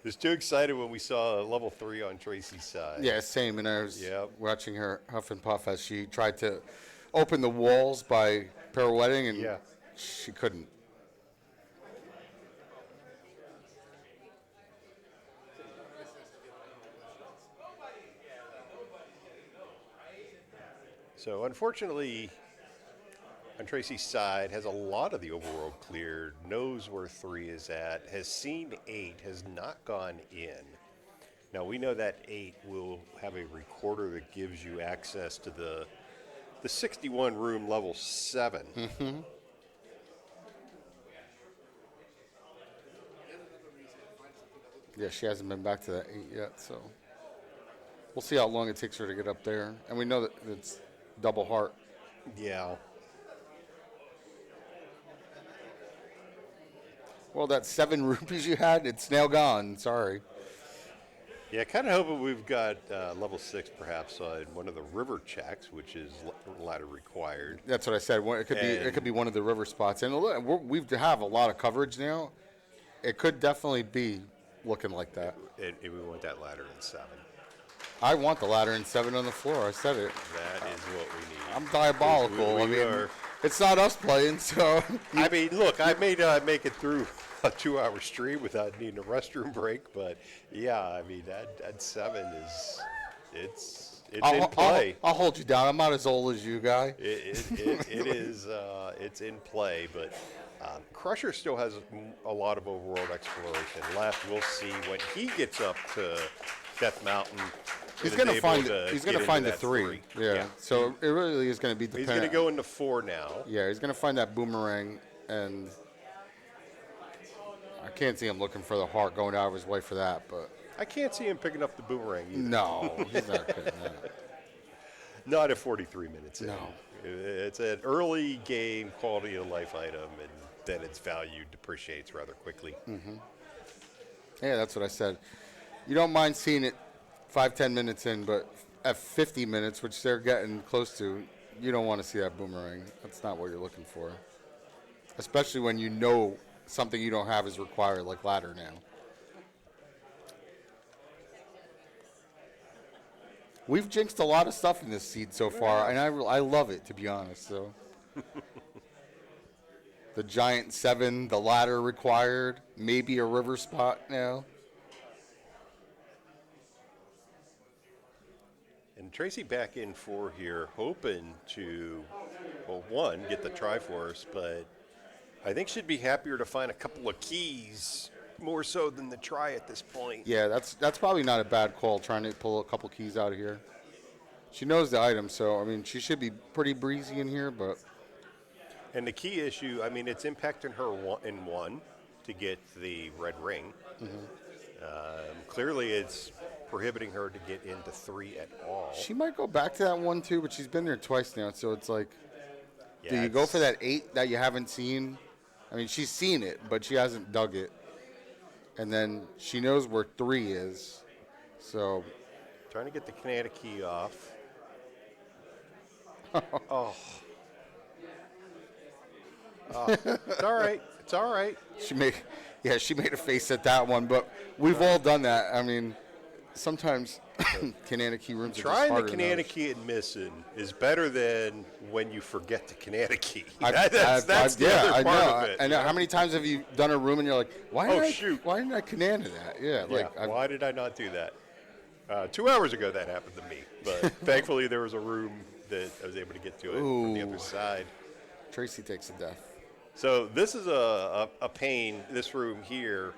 was too excited when we saw level 3 on Tracie's side. Yeah, same. And I was Yep. watching her huff and puff as she tried to open the walls by pirouetting, and Yeah. she couldn't. So unfortunately, on Tracie's side, has a lot of the overworld cleared, knows where 3 is at, has seen 8, has not gone in. Now we know that 8 will have a recorder that gives you access to the 61 room level 7. Yeah, she hasn't been back to that 8 yet, so we'll see how long it takes her to get up there. And we know that it's double heart. Yeah. Well, that 7 rupees you had, it's now gone. Sorry. Yeah, kind of hoping we've got level 6 perhaps on one of the river checks, which is ladder required. That's what I said. It could be one of the river spots. And look, we have a lot of coverage now. It could definitely be looking like that. And we want that ladder in 7. I want the ladder in 7 on the floor. I said it. That is what we need. I'm diabolical. We are. It's not us playing, so. I mean, look, I may not make it through a 2-hour stream without needing a restroom break, but yeah, I mean that 7 is it's in play. I'll hold you down. I'm not as old as you, guy. It is it's in play, but Crusher still has a lot of overworld exploration left. We'll see when he gets up to Death Mountain. He's and going is to find. able to He's get going to into find the that 3. Yeah. So it really is going to be. He's going to go into 4 now. Yeah, he's going to find that boomerang, and I can't see him looking for the heart, going out of his way for that. But I can't see him picking up the boomerang either. no, he's not picking that. Not at 43 minutes in. No. It's an early game quality of life item, and then its value depreciates rather quickly. Yeah, that's what I said. You don't mind seeing it 5-10 minutes in, but at 50 minutes, which they're getting close to, you don't want to see that boomerang. That's not what you're looking for. Especially when you know something you don't have is required, like ladder now. We've jinxed a lot of stuff in this seed so far, and I love it, to be honest. So, the giant 7, the ladder required, maybe a river spot now. And Tracie back in 4 here, hoping to, well, 1, get the Triforce, but I think she'd be happier to find a couple of keys more so than the try at this point. Yeah, that's probably not a bad call, trying to pull a couple keys out of here. She knows the item, so, I mean, she should be pretty breezy in here, but... And the key issue, I mean, it's impacting her in 1 to get the red ring. Clearly, it's prohibiting her to get into 3 at all. She might go back to that one too, but she's been there twice now, so it's like, Yeah, do you go for that 8 that you haven't seen? I mean, she's seen it, but she hasn't dug it. And then she knows where 3 is, so. Trying to get the Canada key off. Oh. It's all right. It's all right. She made a face at that one, but we've all done that. I mean, sometimes Canada key rooms are just Trying the harder than Canada others. key and missing is better than when you forget the Canada key. I've- That's the other I part know. of it. I know. How many times have you done a room and you're like, why didn't shoot. Why didn't I Canada that? Yeah, like Yeah, why did I not do that? 2 hours ago that happened to me, but thankfully there was a room that I was able to get to it from the Ooh. other side. Tracie takes a death. So this is a pain, this room here.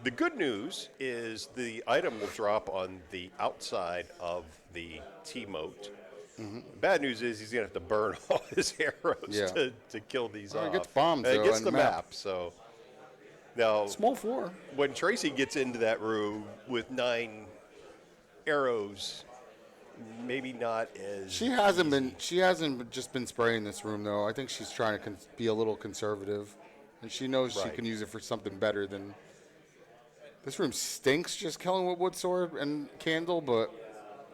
The good news is the item will drop on the outside of the T-moat. Bad news is he's going to have to burn all his arrows to kill these Well, off. it gets bombs, And though, it gets on the the map. map. So now Small 4. when Tracie gets into that room with 9 arrows, maybe not as She hasn't easy. been. She hasn't just been spraying this room though. I think she's trying to be a little conservative, and she knows she Right. can use it for something better than. This room stinks just killing with wood sword and candle, but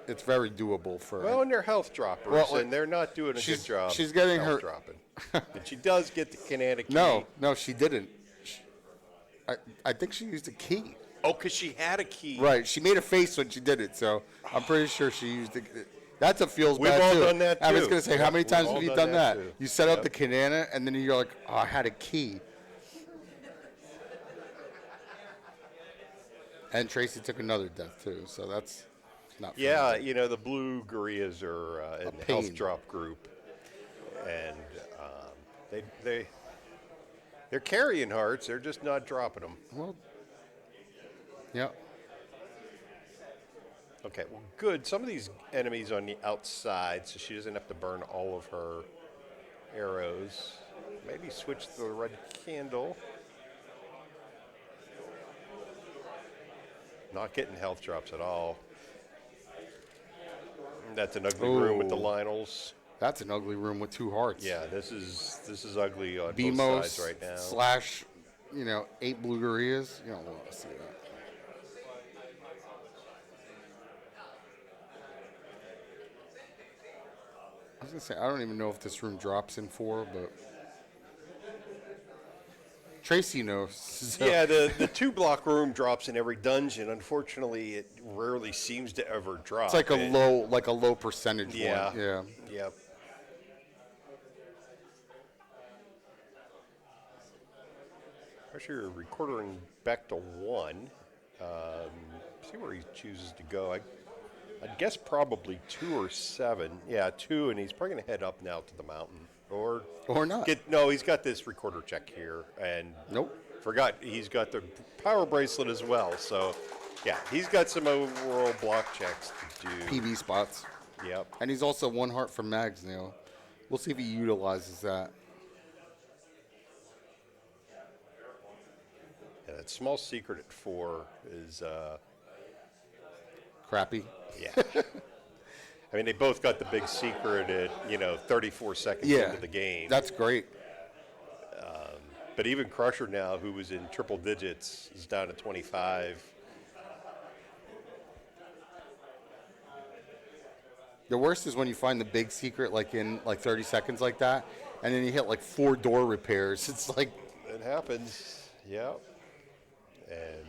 it's very doable for. Well, and they're health droppers, Well, and they're not doing a she's- good job. she's getting health her- dropping. But she does get the Canada key. No, she didn't. I think she used a key. Oh, because she had a key. Right, she made a face when she did it, so I'm pretty sure she used it. That's a feels We've bad all too. done that, I was too. gonna say, how Yeah, many we've times all have you done done that, that? too. You set up Yep. the canana, and then you're like, oh, I had a key. And Tracie took another death too, so that's not. Yeah, fun. you know, the blue gorillas are in the health pain. drop group, and they're carrying hearts. They're just not dropping them. Well, yeah. Okay, well, good. Some of these enemies on the outside, so she doesn't have to burn all of her arrows. Maybe switch to the red candle. Not getting health drops at all. That's an ugly room with the Oh. Lionels. That's an ugly room with 2 hearts. Yeah, this is ugly on both BMOS sides right now. slash, 8 blue gorillas. You don't want to see that. I was gonna say I don't even know if this room drops in 4, but Tracie knows. So. Yeah, the 2-block room drops in every dungeon. Unfortunately, it rarely seems to ever drop. It's like a It- low percentage Yeah. one. Yeah. Yep. Push your recorder and back to 1. See where he chooses to go. I'd guess probably 2 or 7. Yeah, 2, and he's probably going to head up now to the mountain. Or not. He's got this recorder check here, and Nope. forgot he's got the power bracelet as well. So, yeah, he's got some overall block checks to do. PV spots. Yep. And he's also 1 heart from Mags now. We'll see if he utilizes that. Yeah, that small secret at 4 is, Crappy. yeah. I mean, they both got the big secret at, 34 seconds Yeah. into the game. That's great. But even Crusher now, who was in triple digits, is down to 25. The worst is when you find the big secret in 30 seconds like that, and then you hit 4 door repairs. It's like, It happens. Yep. And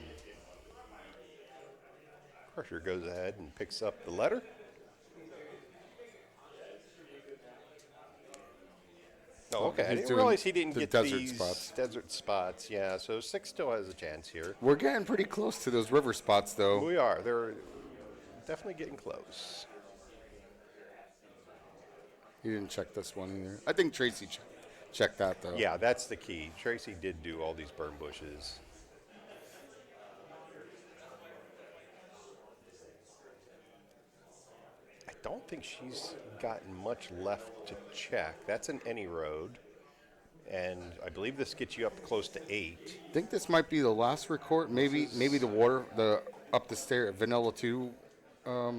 Crusher goes ahead and picks up the letter. Oh, okay. I he's didn't doing realize he didn't the get desert these spots. desert spots. Yeah, so 6 still has a chance here. we're getting pretty close to those river spots, though. We are. They're definitely getting close. He didn't check this one either. I think Tracie checked that, though. Yeah, that's the key. Tracie did do all these burn bushes. I don't think she's gotten much left to check. That's an any road. And I believe this gets you up close to 8. I think this might be the last record. Maybe the water, the up the stair, Vanilla 2 I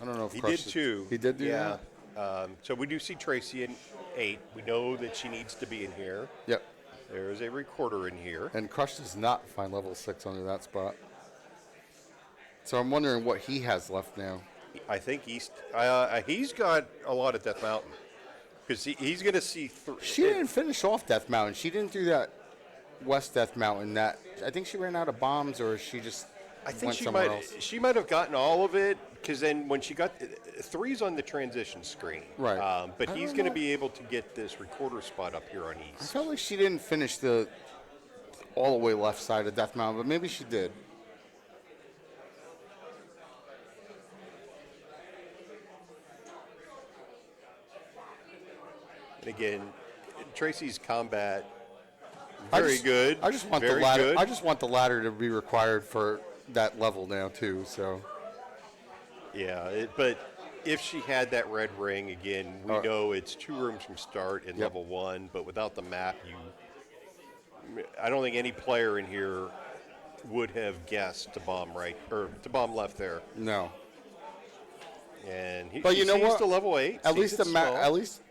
don't know if He Crush did too. He did do yeah. that? So we do see Tracie in 8. We know that she needs to be in here. Yep. There is a recorder in here. And Crush does not find level 6 under that spot. So I'm wondering what he has left now. I think he's got a lot of Death Mountain because he's going to see. She didn't finish off Death Mountain. She didn't do that West Death Mountain. That I think she ran out of bombs, or she just I think went somewhere else. She might have gotten all of it because then when she got 3's on the transition screen, Right. But he's going to be able to get this recorder spot up here on I East. felt like she didn't finish the all the way left side of Death Mountain, but maybe she did. And again, Tracie's combat very good. I just want very the ladder. good. I just want the ladder to be required for that level now too. So Yeah, but if she had that red ring again, we know it's 2 rooms from start in level 1. But without the map, I don't think any player in here would have guessed to bomb right or to bomb left there. no. And But you know sees what? to level 8. At sees least it the map. small. At least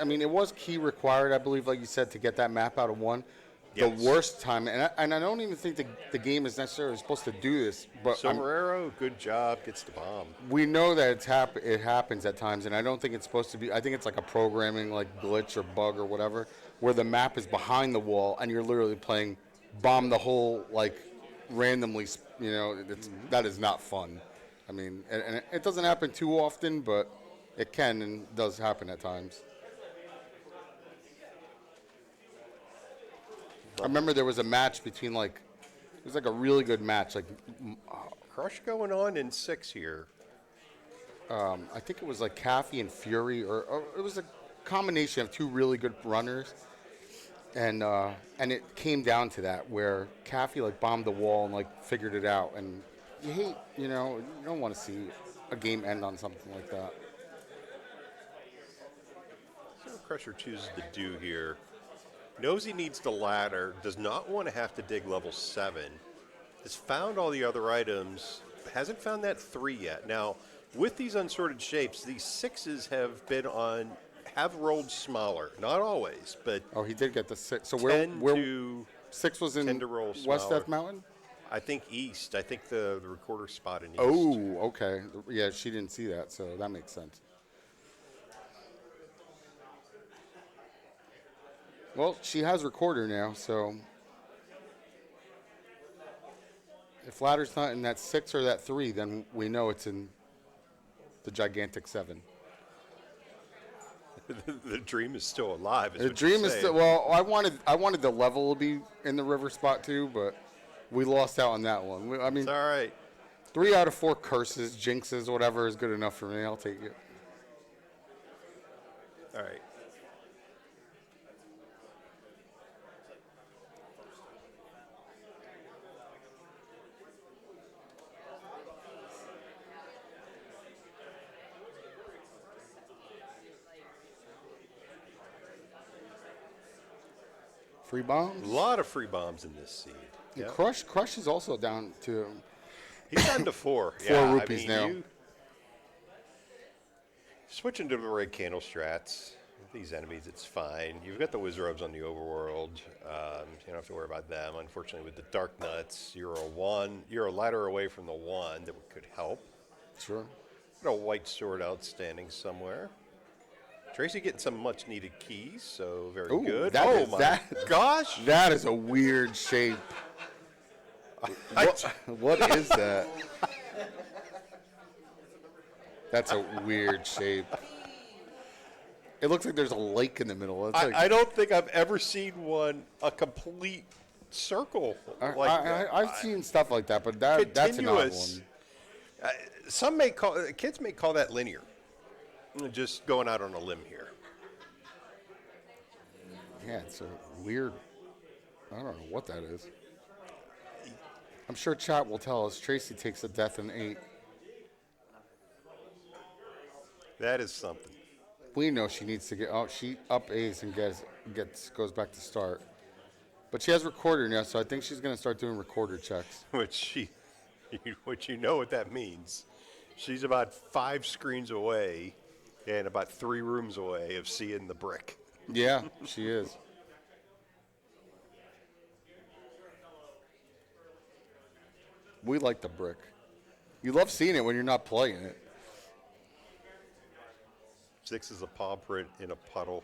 I mean, it was key required, I believe, like you said, to get that map out of 1. Yes. The worst time, and I don't even think the game is necessarily supposed to do this, but Sombrero, good job, gets the bomb. we know that it happens at times, and I don't think it's supposed to be. I think it's like a programming like glitch or bug or whatever, where the map is behind the wall and you're literally playing bomb the hole like randomly. You know, that is not fun. I mean, and it doesn't happen too often, but it can and does happen at times. I remember there was a match between it was like a really good match. Like Crush going on in 6 here. I think it was like Caffey and Fury, or it was a combination of 2 really good runners, and it came down to that where Caffey bombed the wall and figured it out, and you hate, you don't want to see a game end on something like that. So what Crusher chooses to do here. Knows he needs the ladder, does not want to have to dig level 7, has found all the other items, hasn't found that 3 yet. Now, with these unsorted shapes, these 6s have rolled smaller. Not always, but Oh, he did get the 6. So tend where to 6 was in tend to roll West smaller. Death Mountain? I think East. I think the recorder spot in East. Oh, okay. Yeah, she didn't see that, so that makes sense. Well, she has recorder now, so if ladder's not in that 6 or that 3, then we know it's in the gigantic 7. The dream is still alive. The dream is still, well, I wanted the level to be in the river spot too, but we lost out on that one. I mean, It's all right. 3 out of 4 curses, jinxes, whatever is good enough for me. I'll take it. All right. Free bombs. A lot of free bombs in this seed. And Yeah. Crush is also down to He's down to 4. 4 rupees now. Switching to the red candle strats. These enemies, it's fine. You've got the Wizrobes on the overworld. You don't have to worry about them. Unfortunately, with the Dark Nuts, you're a ladder away from the 1 that could help. sure. Got a white sword outstanding somewhere. Tracie getting some much needed keys, so very Ooh, good. that Oh is- my that- gosh! That is a weird shape. What is that? That's a weird shape. It looks like there's a lake in the middle. It's I don't think I've ever seen a complete circle like that. I've seen stuff like that, but that's an odd Continuous. one. Some kids may call that linear. I'm just going out on a limb here. Yeah, it's a weird. I don't know what that is. I'm sure chat will tell us. Tracie takes a death in 8. That is something. We know she needs to get. Oh, she up A's and goes back to start. But she has recorder now, so I think she's going to start doing recorder checks. Which you know what that means. She's about 5 screens away and about 3 rooms away of seeing the brick. Yeah, she is. We like the brick. You love seeing it when you're not playing it. 6 is a paw print in a puddle.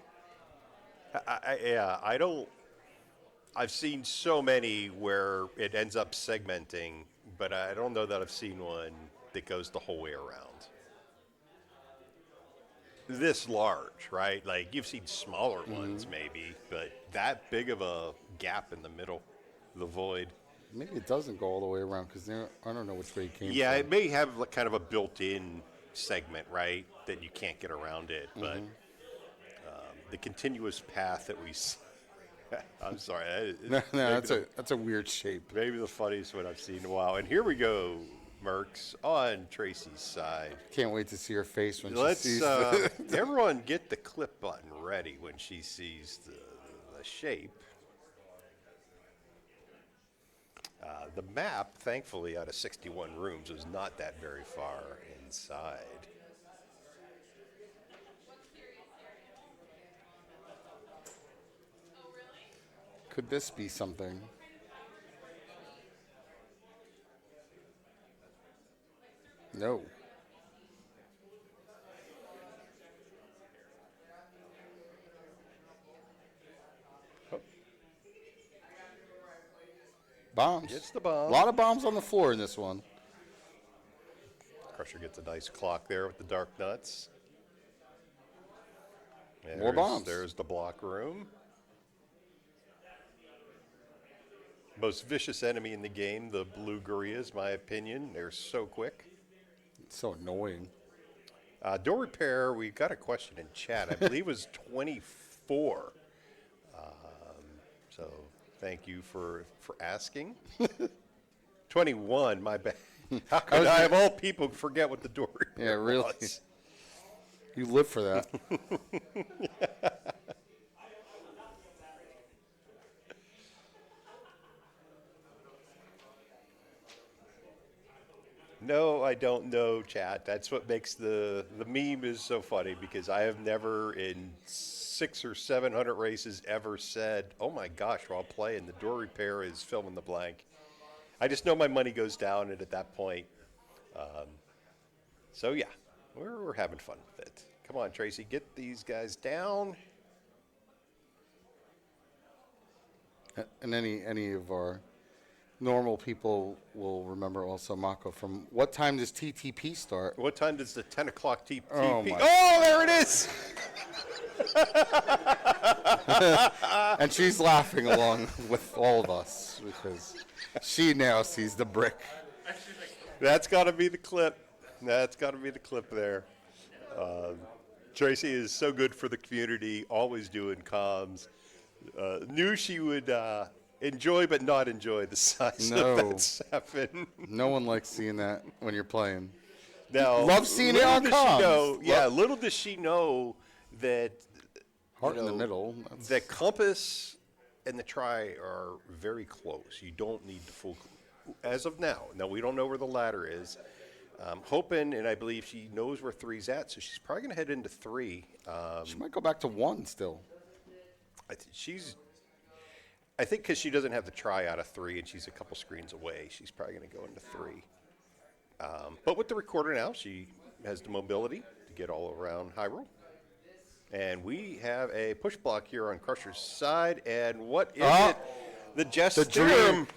I don't. I've seen so many where it ends up segmenting, but I don't know that I've seen one that goes the whole way around. This large, right? Like you've seen smaller ones maybe, but that big of a gap in the middle, the void. Maybe it doesn't go all the way around because I don't know which way it came Yeah, from. it may have like kind of a built-in segment, right, that you can't get around it, but the continuous path that we see. I'm sorry. No, that's a weird shape. Maybe the funniest one I've seen in a while. And here we go, Mercs, on Tracie's side. Can't wait to see her face when she Let's sees everyone get the clip button ready when she sees the shape. The map, thankfully, out of 61 rooms, was not that very far inside. Could this be something? No. Bombs. Gets the bomb. A lot of bombs on the floor in this one. Crusher gets a nice clock there with the dark nuts. More bombs. There's the block room. Most vicious enemy in the game, the blue gorillas, my opinion. They're so quick. It's so annoying. Door repair, we got a question in chat. I believe it was 24. So thank you for asking. 21, my bad. How could I, of all people, forget what the door repair Yeah, really. was? You live for that. No, I don't know, chat. That's what makes the meme is so funny because I have never in 600 or 700 races ever said, "Oh my gosh, while playing, the door repair is fill in the blank." I just know my money goes down, and at that point, so yeah, we're having fun with it. Come on, Tracie, get these guys down. And any of our normal people will remember also, Mako, from what time does TTP start? What time does the 10 o'clock TP? Oh, my- Oh, there it is. And she's laughing along with all of us because she now sees the brick. That's got to be the clip. That's got to be the clip there. Tracie is so good for the community, always doing comms. Knew she would enjoy but not enjoy the size No. of that 7. No one likes seeing that when you're playing. Now, Love seeing it little on does she comms. know- yeah, little does she know that Heart you in the know, middle. the compass and the try are very close. You don't need the full, as of now. Now, we don't know where the ladder is. Hoping, and I believe she knows where 3's at, so she's probably going to head into 3. She might go back to 1 still. I think because she doesn't have the try out of 3 and she's a couple screens away, she's probably going to go into 3. But with the recorder now, she has the mobility to get all around Hyrule. And we have a push block here on Crusher's side. And what is it? The Jester.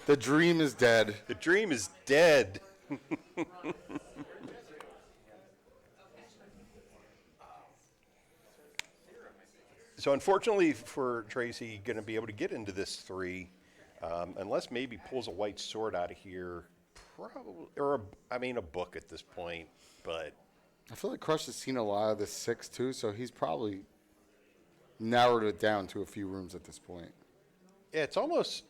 The dream is dead. The dream is dead. So unfortunately for Tracie, going to be able to get into this 3, unless maybe pulls a white sword out of here, probably, or a book at this point. But I feel like Crush has seen a lot of this 6 too, so he's probably narrowed it down to a few rooms at this point. yeah, it's almost,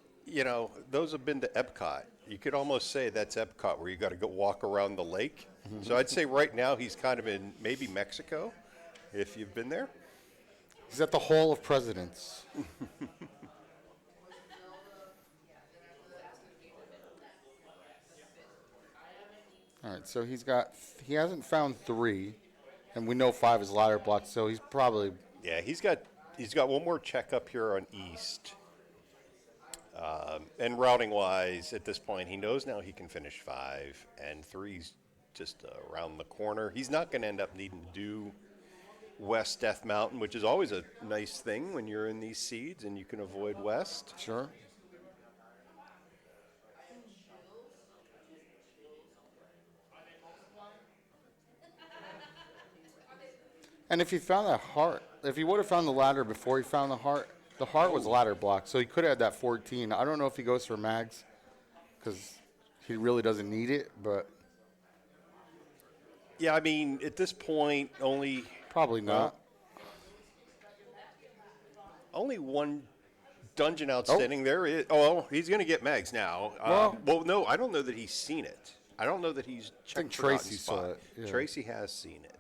those have been to Epcot. You could almost say that's Epcot, where you got to go walk around the lake. So I'd say right now he's kind of in maybe Mexico, if you've been there. He's at the Hall of Presidents. All All right, so he hasn't found 3, and we know 5 is ladder block, so he's probably Yeah, he's got one more check up here on east. And routing wise, at this point, he knows now he can finish 5, and 3's just around the corner. He's not going to end up needing to do West Death Mountain, which is always a nice thing when you're in these seeds and you can avoid West. sure. And if he found that heart, if he would have found the ladder before he found the heart was ladder block, so he could have had that 14. I don't know if he goes for mags because he really doesn't need it, but Yeah, I mean, at this point, probably not. only one dungeon outstanding. There is. Oh, he's going to get mags now. Well, no, I don't know that he's seen it. I don't know that he's checked. think Forgotten Tracie Spot. saw it, yeah. Tracie has seen it.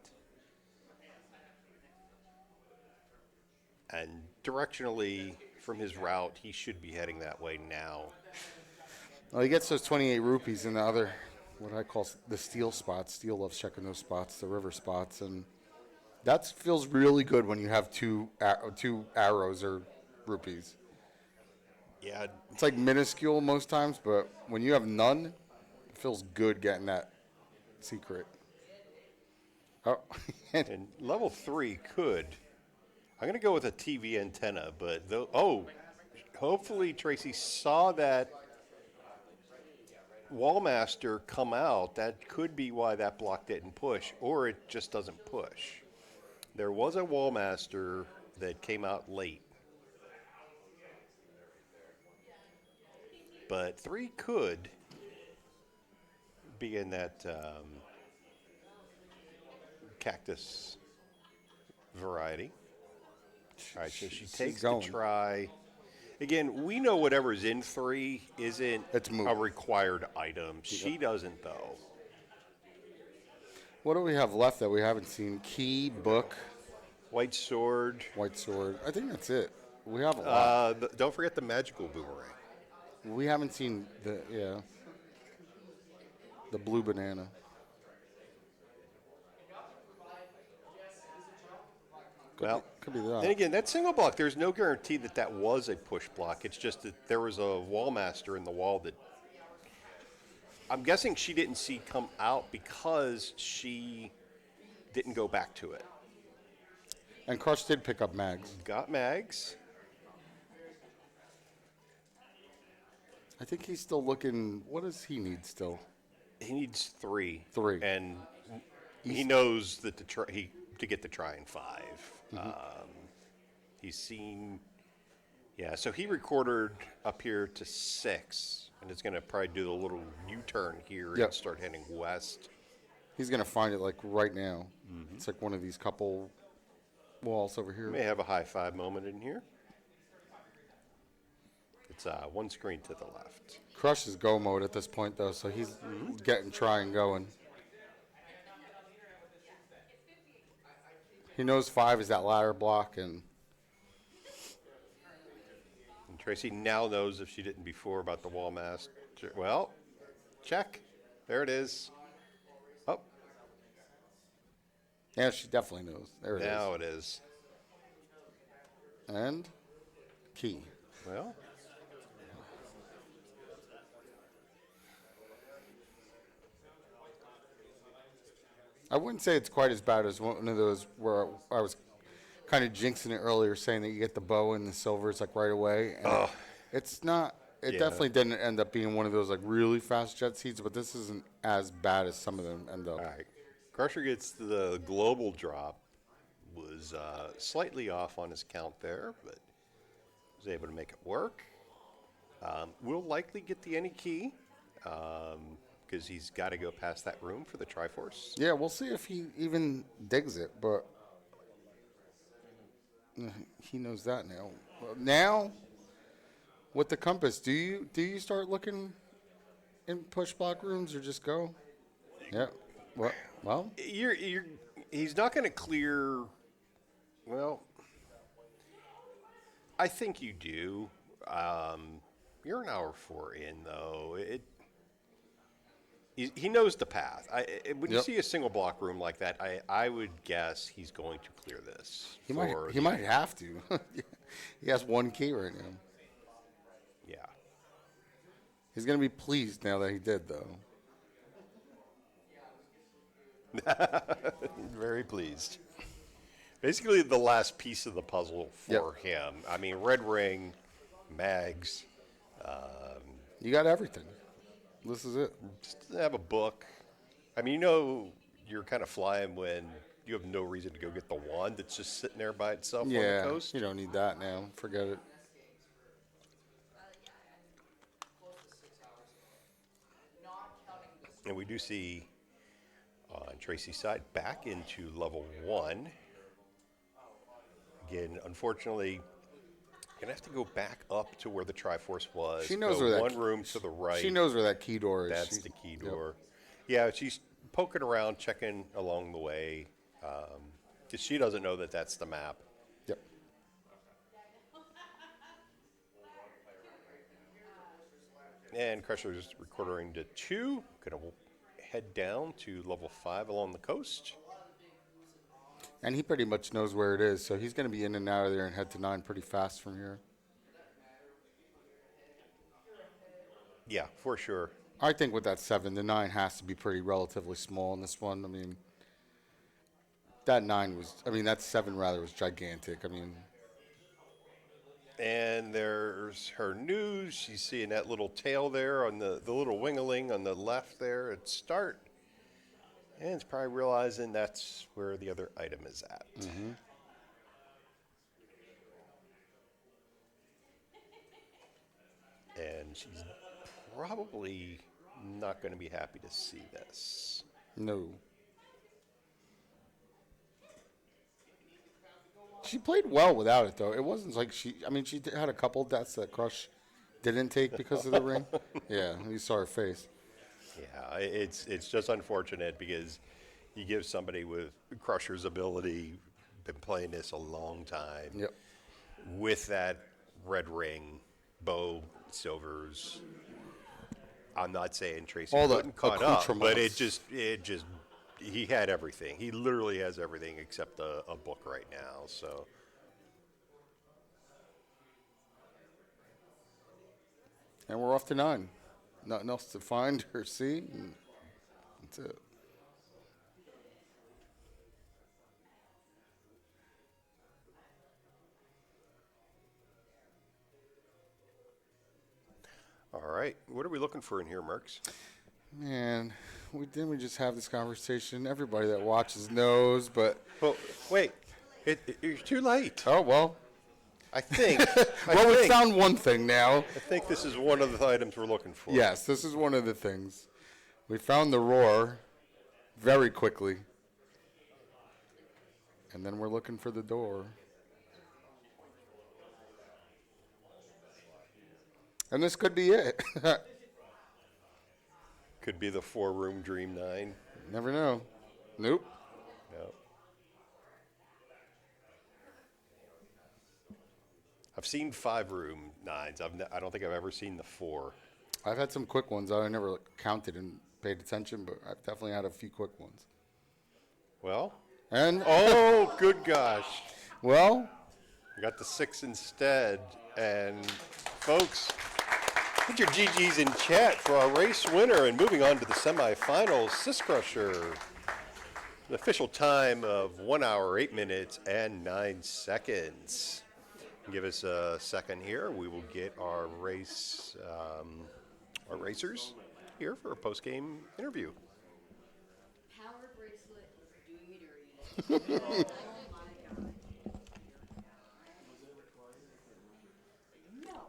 And directionally, from his route, he should be heading that way now. Well, he gets those 28 rupees in the other, what I call the steel spots. Steel loves checking those spots, the river spots, and that feels really good when you have two arrows or rupees. Yeah, It's like minuscule most times, but when you have none, it feels good getting that secret. Oh, and level 3 could. I'm going to go with a TV antenna, but hopefully Tracie saw that Wallmaster come out. That could be why that block didn't push, or it just doesn't push. There was a Wallmaster that came out late. But 3 could be in that cactus variety. All right, so she takes the going. try. Again, we know whatever's in 3 isn't It's moot. a required item. She doesn't, though. what do we have left that we haven't seen? Key, book, White sword. white sword. I think that's it. We have a lot. Don't forget the magical boomerang. We haven't seen the blue banana. Well, Could be that. and again, that single block, there's no guarantee that that was a push block. It's just that there was a Wallmaster in the wall that I'm guessing she didn't see come out because she didn't go back to it. And Crush did pick up mags. Got mags. I think he's still looking. What does he need still? He needs 3. 3. And he knows that to get the try in 5. He's seen, so he recorded up here to 6, and it's going to probably do the little U-turn here Yep. and start heading west. He's gonna find it like right now. It's like one of these couple walls over here. May have a high 5 moment in here. It's one screen to the left. Crush is go mode at this point though, so he's getting trying going. He knows 5 is that ladder block, and Tracie now knows, if she didn't before, about the wall master. Well, check. There it is. Oh, yeah, she definitely knows. There it is. now it is. And key. Well, I wouldn't say it's quite as bad as one of those where I was kind of jinxing it earlier, saying that you get the bow and the silvers like right away. And it's not. It Yeah. definitely didn't end up being one of those like really fast jet seeds, but this isn't as bad as some of them end up. all right. Crusher gets the global drop. Was slightly off on his count there, but was able to make it work. We'll likely get the any key because he's got to go past that room for the Triforce. Yeah, we'll see if he even digs it, but he knows that now. Well, now, with the compass, do you start looking in push block rooms or just go? Yeah. Well. He's not going to clear. Well, I think you do. You're an hour 4 in, though. he knows the path. When you Yep. see a single block room like that, I would guess he's going to clear this. He might have to. He has one key right now. Yeah. He's gonna be pleased now that he did, though. Very pleased. Basically, the last piece of the puzzle for him. I mean, red ring, mags. You got everything. This is it. Just have a book. I mean, you know, you're kind of flying when you have no reason to go get the wand that's just sitting there by itself on the Yeah, coast. you don't need that now. Forget it. And we do see on Tracie's side back into level 1. Again, unfortunately, gonna have to go back up to where the Triforce was. She knows go where that one room to the right. She knows where that key door is. That's the key door. Yeah, she's poking around, checking along the way. 'Cause she doesn't know that that's the map. Yep. And Crusher's recording to 2. Gonna head down to level 5 along the coast. And he pretty much knows where it is, so he's going to be in and out of there and head to 9 pretty fast from here. Yeah, for sure. I think with that 7, the 9 has to be pretty relatively small in this one. I mean, that 7 rather was gigantic. I mean, And there's her news. She's seeing that little tail there on the little wingaling on the left there at start. And it's probably realizing that's where the other item is at. Mm-hmm. And she's probably not going to be happy to see this. no. She played well without it, though. It wasn't like she had a couple deaths that Crush didn't take because of the ring. Yeah, you saw her face. Yeah, it's just unfortunate because you give somebody with Crusher's ability, been playing this a long time, Yep. with that red ring, bow, silvers. I'm not saying Tracie All the couldn't caught up, but accoutrements. he had everything. He literally has everything except a book right now. So And we're off to 9. Nothing else to find or see. And that's it. all right, what are we looking for in here, Mercs? Man, we just have this conversation. Everybody that watches knows, but Well, wait, you're too late. oh well. I think. Well, we found one thing now. I think this is one of the items we're looking for. Yes, this is one of the things. We found the roar very quickly. And then we're looking for the door. And this could be it. Could be the 4-room Dream 9. Never know. Nope. No. I've seen 5-room 9s. I don't think I've ever seen the 4. I've had some quick ones. I never counted and paid attention, but I've definitely had a few quick ones. Well, And oh, good gosh. well, We got the 6 instead. And folks, put your GGs in chat for our race winner. And moving on to the semifinals, syscrusher. An official time of 1 hour, 8 minutes, and 9 seconds. Give us a second here. We will get our racers here for a post-game interview. Power bracelet is doing me dirty. Oh my god. No.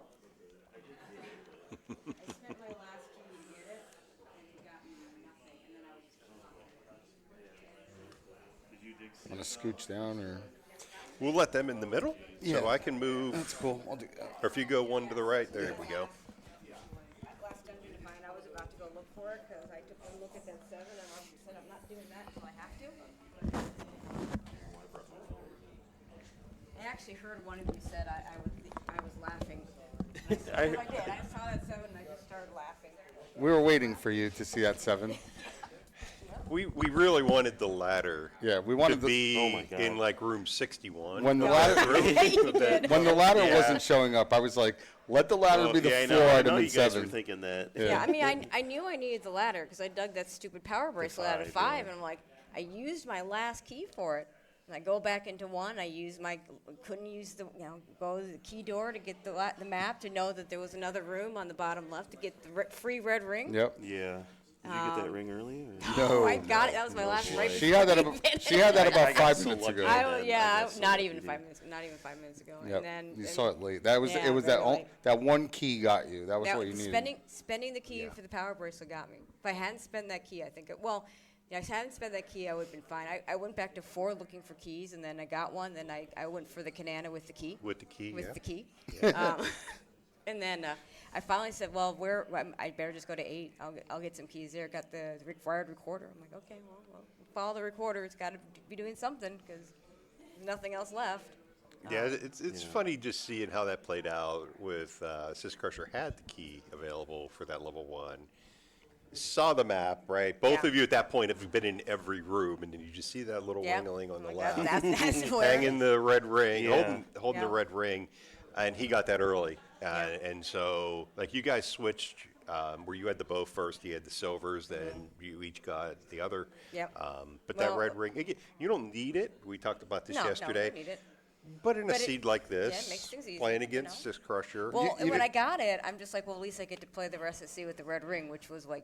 I spent my last key to get it, and it got me nothing, and then I was just I'm going to scooch down or. We'll let them in the middle, Yeah. so I can move. That's cool. I'll do that. Or if you go one to the right, there we go. last dungeon to find. I was about to go look for it because I took one look at that 7 and I said I'm not doing that until I have to. I actually heard one of you said I was laughing. I did. I saw that 7 and I just started laughing. We were waiting for you to see that 7. We really wanted the ladder Yeah, we wanted to be Oh my God. in like room 61. when the ladder You did. when the ladder Yeah. wasn't showing up, I was like, let the ladder Well, be the yeah, I floor know. I item know in you guys were 7. thinking that. Yeah, I mean, I knew I needed the ladder because I dug that stupid power bracelet out of 5, 5, yeah. and I'm like, I used my last key for it. And I go back into 1. I used couldn't use the, go to the key door to get the map to know that there was another room on the bottom left to get the free red ring. Yep. Yeah. Did you get that ring early? Or? No. Oh, I got it. That was my last right. She had that. She had that I about got 5 so minutes lucky. ago. Yeah, got so not lucky, even dude. 5 minutes. Not even 5 minutes ago. Yep. And then You saw it late. That was. Yeah, It was very that. late. That one key got you. That was Now, what you needed. spending the key Yeah. for the power bracelet got me. If I hadn't spent that key, I think if I hadn't spent that key, I would have been fine. I went back to 4 looking for keys, and then I got one. Then I went for the Canana with the key. With the key, With yeah. the key. And then I finally said, well, I better just go to 8. I'll get some keys there. Got the required recorder. I'm like, okay, well follow the recorder. It's got to be doing something because there's nothing else left. Yeah, it's funny just seeing how that played out with syscrusher had the key available for that level 1. Saw the map, right? Both Yeah. of you at that point have been in every room, and then you just see that little Yep. wingling on the Like, left, that's where. hanging the red ring, Yeah. holding the Yeah. red ring, and he got that early. Yeah. And so, like, you guys switched where you had the bow first, he had the silvers, then you each got the other. Yep. But that Well- red ring, again, you don't need it. We talked about this No, yesterday. don't need it. But in a But it- seed like yeah, it this, makes things easy, playing you against know. syscrusher, Well, you when did- I got it, I'm just like, well, at least I get to play the rest of the sea with the red ring, which was like,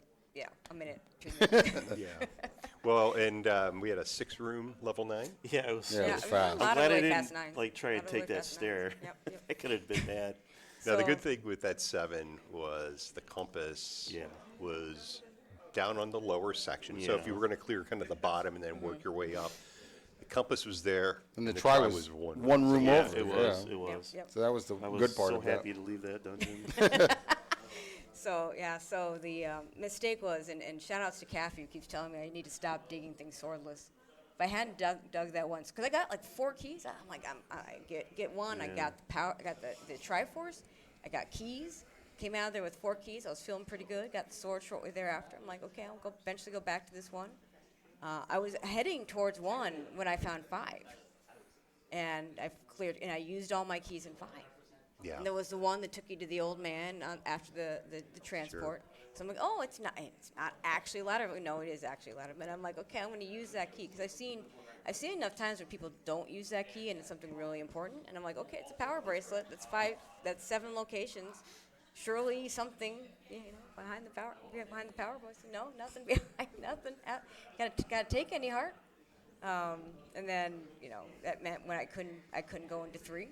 a minute, 2 minutes. yeah. Well, and we had a 6-room level 9. Yeah, it was. Yeah, it was a fast. lot I'm of glad I really fast didn't nines. like try A and lot of take really that fast stair. nines. Yep. It could have been bad. Now, the So- good thing with that 7 was the compass Yeah. was down on the lower section. So if Yeah. you were going to clear kind of the bottom and then work your way up, the compass was there. And the try was one room Yeah, over. it was. Yeah. It was. Yep. So that was the I was good part so of that. happy to leave that dungeon. So the mistake was, and shout outs to Caffey who keeps telling me I need to stop digging things swordless. If I hadn't dug that once, because I got like 4 keys, I'm like, I get one. I Yeah. got the power. I got the Triforce. I got keys. Came out of there with 4 keys. I was feeling pretty good. Got the sword shortly thereafter. I'm like, okay, I'll eventually go back to this one. I was heading towards 1 when I found 5, and I used all my keys in 5. Yeah. And there was the one that took you to the old man after the transport. So I'm like, oh, it's not actually a ladder. No, it is actually a ladder. But I'm like, okay, I'm going to use that key because I've seen enough times where people don't use that key and it's something really important. And I'm like, okay, it's a power bracelet. That's 7 locations. Surely something, behind the power bracelet. No, nothing behind nothing. Gotta take any heart. And then that meant when I couldn't go into 3.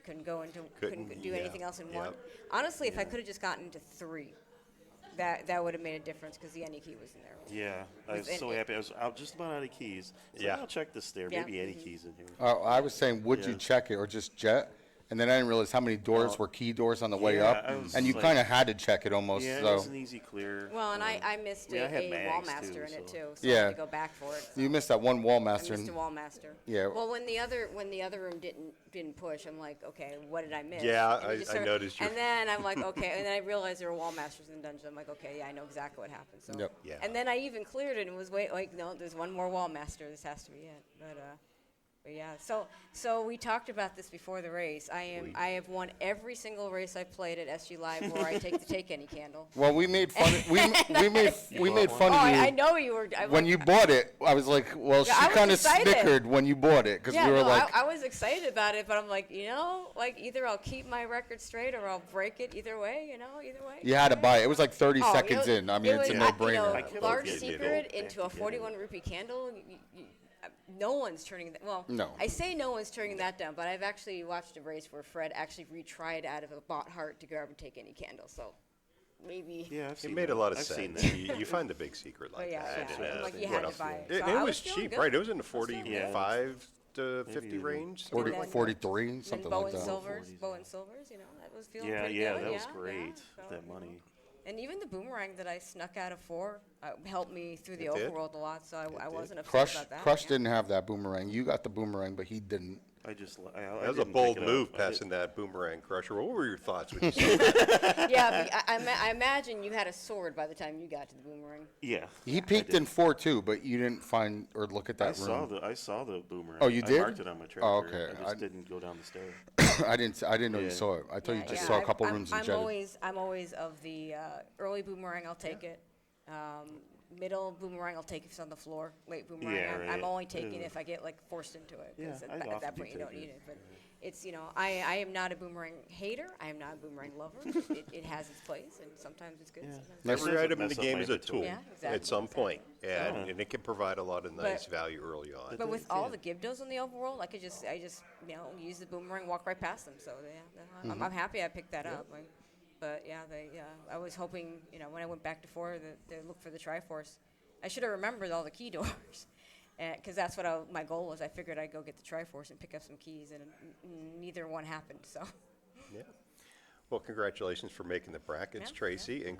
Couldn't do yeah, anything else in yep. 1. Honestly, if I could have just gotten into 3, that would have made a difference because the any key was in there. Yeah, I was And so it- happy. I was just about out of keys. So Yeah. I'll check this there. Yeah. Maybe any Mhm. keys in here. I was saying, would you Yeah. check it or just jet? And then I didn't realize how many doors Oh. were key doors on the way Yeah, up, I was and you like- kind of had to check it almost. Yeah, it so was an easy clear. Well, and I missed I had a mags, Wallmaster too, in it so- too, so I Yeah. had to go back for it. you missed that one wall I master. missed a Wallmaster. Yeah. Well, when the other room didn't push, I'm like, okay, what did I miss? Yeah, And it just I noticed your- And then I'm like, okay, and then I realized there were Wallmasters in the dungeon. I'm like, okay, yeah, I know exactly what happened. So. Yep. Yeah. And then I even cleared it and was no, there's one more Wallmaster. This has to be it. But yeah, so we talked about this before the race. I have won every single race I've played at SGLIVE where I take any candle. Well, we made fun. We made fun Oh, of you I know you were. when you bought it. I was like, well, Yeah, I she was kind of excited. snickered when you bought it because Yeah, we were no, like, I was excited about it, but I'm like, either I'll keep my record straight or I'll break it. Either way, either way. you had to buy it. It was like 30 Oh, seconds in. I mean, it's a was, no-brainer. I can't large believe you did secret it. into a 41 rupee candle. No one's turning that. Well, No. I say no one's turning that down, but I've actually watched a race where Fred actually retried out of a bought heart to grab and take any candle. So maybe. Yeah, I've It seen made that. a lot of I've seen sense. that. You find a big secret like But yeah, that. yeah. and, Like you what had to else? buy it. It, So it I was was feeling cheap, good. right? It was in the feeling good. 45 to 50 even range. 40, And then- 43, something And bow like and that. silvers, that was feeling Yeah, pretty yeah, good. that was yeah, great. so, That money. And even the boomerang that I snuck out of 4 helped me through the It did? overworld a lot, so I wasn't upset Crush, about that. Crush yeah. didn't have that boomerang. You got the boomerang, but he didn't. That was a bold move, passing that boomerang crusher. What were your thoughts when you saw that? Yeah, but I imagine you had a sword by the time you got to the boomerang. Yeah. He peeked in 4 too, but you didn't find or look at that room. I saw the boomerang. Oh, you did? I marked it on my tracker. Oh, okay. I just didn't go down the stairs. I didn't know you Yeah. saw it. I thought you Yeah, just yeah, saw a couple rooms in I'm jetted. I'm always of the early boomerang. I'll take it. Middle boomerang, I'll take if it's on the floor. Late boomerang, Yeah, I'm right. only taking Yeah. if I get like forced into it. 'Cause Yeah, at, I'd at that often point you don't take need it. it. But it's I am not a boomerang hater. I am not a boomerang lover. it has its place, and sometimes it's good. Yeah. Sometimes it's Next- Every Doesn't item in the mess up game my is a inventory. tool Yeah, exactly, at some point, exactly. and it can provide a lot of nice But- value early on. But with Yeah. all the Gibdos in the overworld, I just use the boomerang, walk right past them. So yeah, I'm happy I picked that up. But yeah, I was hoping when I went back to 4 to look for the Triforce, I should have remembered all the key doors, because that's what my goal was. I figured I'd go get the Triforce and pick up some keys, and neither one happened. So Yeah. Well, congratulations for making the brackets, Yeah, Tracie, and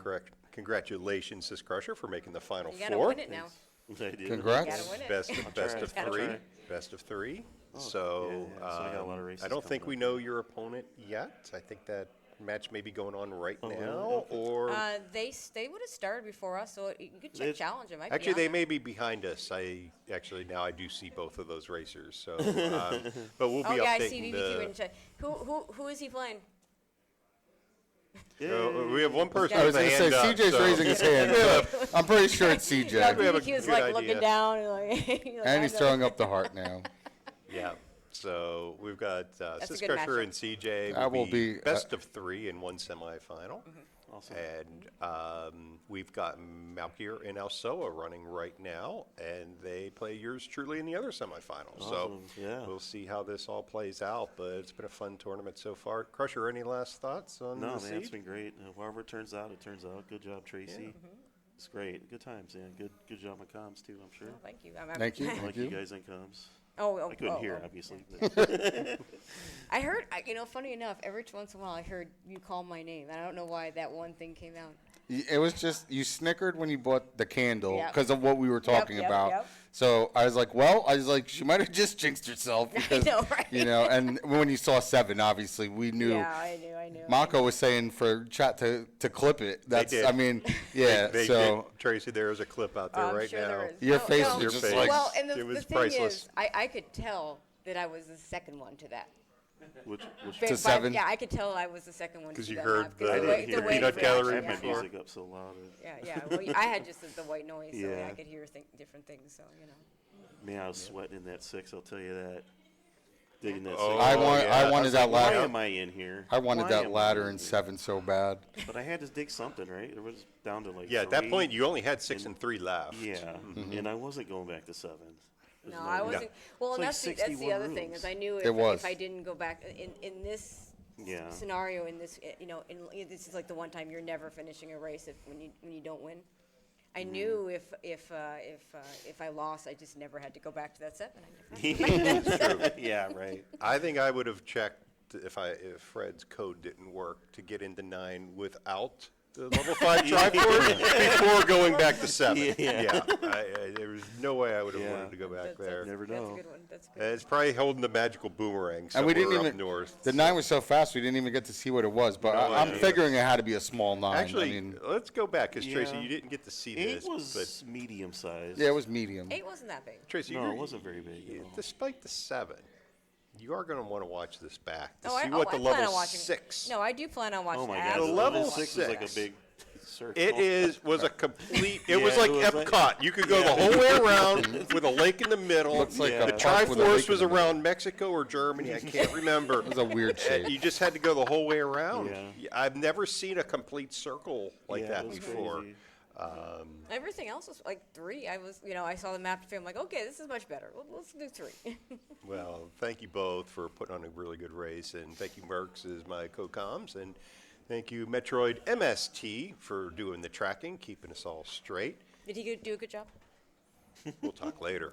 congratulations, syscrusher, for making the final you gotta 4. win it now. I did. Congrats. You gotta win it. Best try. of Gotta 3. try. Best of 3. Oh, So, yeah, yeah. So I got a lot of races I don't think coming we up. know your opponent yet. I think that match may be going on right Oh, really? now, Okay. or They would have started before us, so you could check It's- challenge. It might actually be they on may be behind us. Now I do see both of those racers. So, but we'll be there. Oh yeah, I see updating BB2 the. in chat. Who is he playing? We have one person I was with a going to say, hand up, CJ's so- raising his hand. So I'm pretty sure it's CJ. Yeah, We have a BB2 is good like idea. looking down and like. And he's throwing up the heart now. Yeah. So we've got a good Syscrusher matchup. and CJ. That will be, best of 3 in one semifinal. Awesome. And we've got Malkier and Alsoa running right now, and they play yours truly in the other semifinal. So Awesome, yeah. we'll see how this all plays out, but it's been a fun tournament so far. Crusher, any last thoughts on No, the man, it's seed? been great. However it turns out, it turns out. Good job, Tracie. It's great. Good times, man. Good job on comms, too, I'm sure. Thank you. Thank you. I like Thank you you. guys on comms. Oh, I couldn't hear, oh. obviously. But I heard, funny enough, every once in a while I heard you call my name. I don't know why that one thing came out. It was just, you snickered when you bought the candle Yep. because of what we were talking yep, about. yep. So I was like, she might have just jinxed herself. Because, know, right? And when you saw 7, obviously, we knew. Yeah, I knew. Mako was saying for chat to clip it. That's, did. I mean, yeah. They so did. Tracie, there is a clip out there I'm right sure now. there is. your No, face no. was Your just face. like, Well, and It the was thing priceless. is, I could tell that I was the second one to that. which To 7? Yeah, I could tell I was the second one. 'Cause to you that heard map, the- 'cause the way peanut the gallery I had my reaction, music up so loud. Yeah. Well, I had just the white noise, so Yeah. I could hear different things. So Man, I was sweating in that 6, I'll tell you that. Digging that Oh, 6. yeah. I wanted that Why ladder. am I in here? I wanted Why that am I ladder in here? 7 so bad. But I had to dig something, right? It was down to like Yeah, at that 3. point, you only had 6 and 3 left. Yeah, and I wasn't going back to 7. There's no, I way. wasn't. Well, It's and like that's the 61 other thing rooms. is I knew It was. if I didn't go back in this Yeah. scenario, in this this is like the one time you're never finishing a race when you don't win. I Mm-hmm. knew if I lost, I just never had to go back to that 7. I never had to go back to that 7. Yeah, right. I think I would have checked if Fred's code didn't work to get into 9 without the level 5 Triforce before going back to 7. Yeah. There was no way I would have Yeah. wanted to go back there. Never That's a know. good one. That's a good. It's probably holding the magical boomerang And somewhere we didn't up even, north. the 9 was so fast, we didn't even get to see what it was. But I'm idea. figuring it had to be a small 9. Actually, I mean, let's go back, because Tracie, Yeah. you didn't get to see 8 this. was medium sized. yeah, it was medium. 8 wasn't that big. But Tracie, No, you're- it wasn't very big at all. despite the 7, you are going to want to watch this back to Oh, see I what the plan on level watching. 6. No, I do plan on watching. Oh my that. god, The level 6 was like a 6. big circle. It was a complete. It Yeah, was like it was like- Epcot. You could go the whole way around with a lake in the middle. Looks like Yeah. a The park with a lake Triforce in was the middle. around Mexico or Germany. I can't remember. It was a weird shape. You just had to go the whole way around. Yeah. I've never seen a complete circle like Yeah, that it was before. crazy. Everything else was like 3. I was, I saw the map to I'm like, okay, this is much better. Let's do 3. Well, thank you both for putting on a really good race, and thank you, Merckx, as my co-coms, and thank you, Metroid MST, for doing the tracking, keeping us all straight. Did he do a good job? We'll talk later.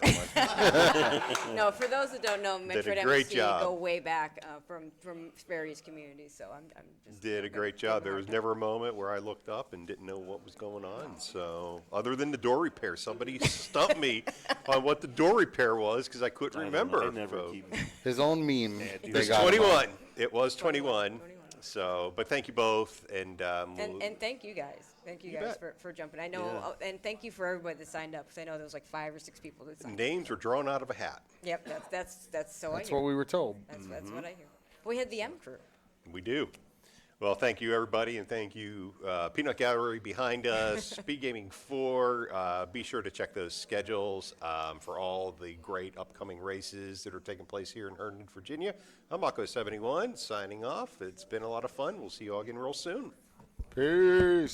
No, for those that don't know, Medford great MC job. go way back from various communities. So I'm just Did a great job. There was never a moment where I looked up and didn't know what was going on. So, other than the door repair, somebody stumped me on what the door repair was because I couldn't remember. I never So, keep. His own meme. it they was got him on. 21. It was 21. So, but thank you both, and And thank you guys. Thank you You guys bet. for jumping. I know, and thank you for everybody that signed up because I know there was like 5 or 6 people that signed up. names were drawn out of a hat. Yep, that's so That's I hear. what we were told. That's what I hear. We had the M crew. We do. Well, thank you, everybody, and thank you, Peanut Gallery behind us, Speed Gaming 4. Be sure to check those schedules for all the great upcoming races that are taking place here in Herndon, Virginia. I'm Mako71, signing off. It's been a lot of fun. We'll see you all again real soon. Peace.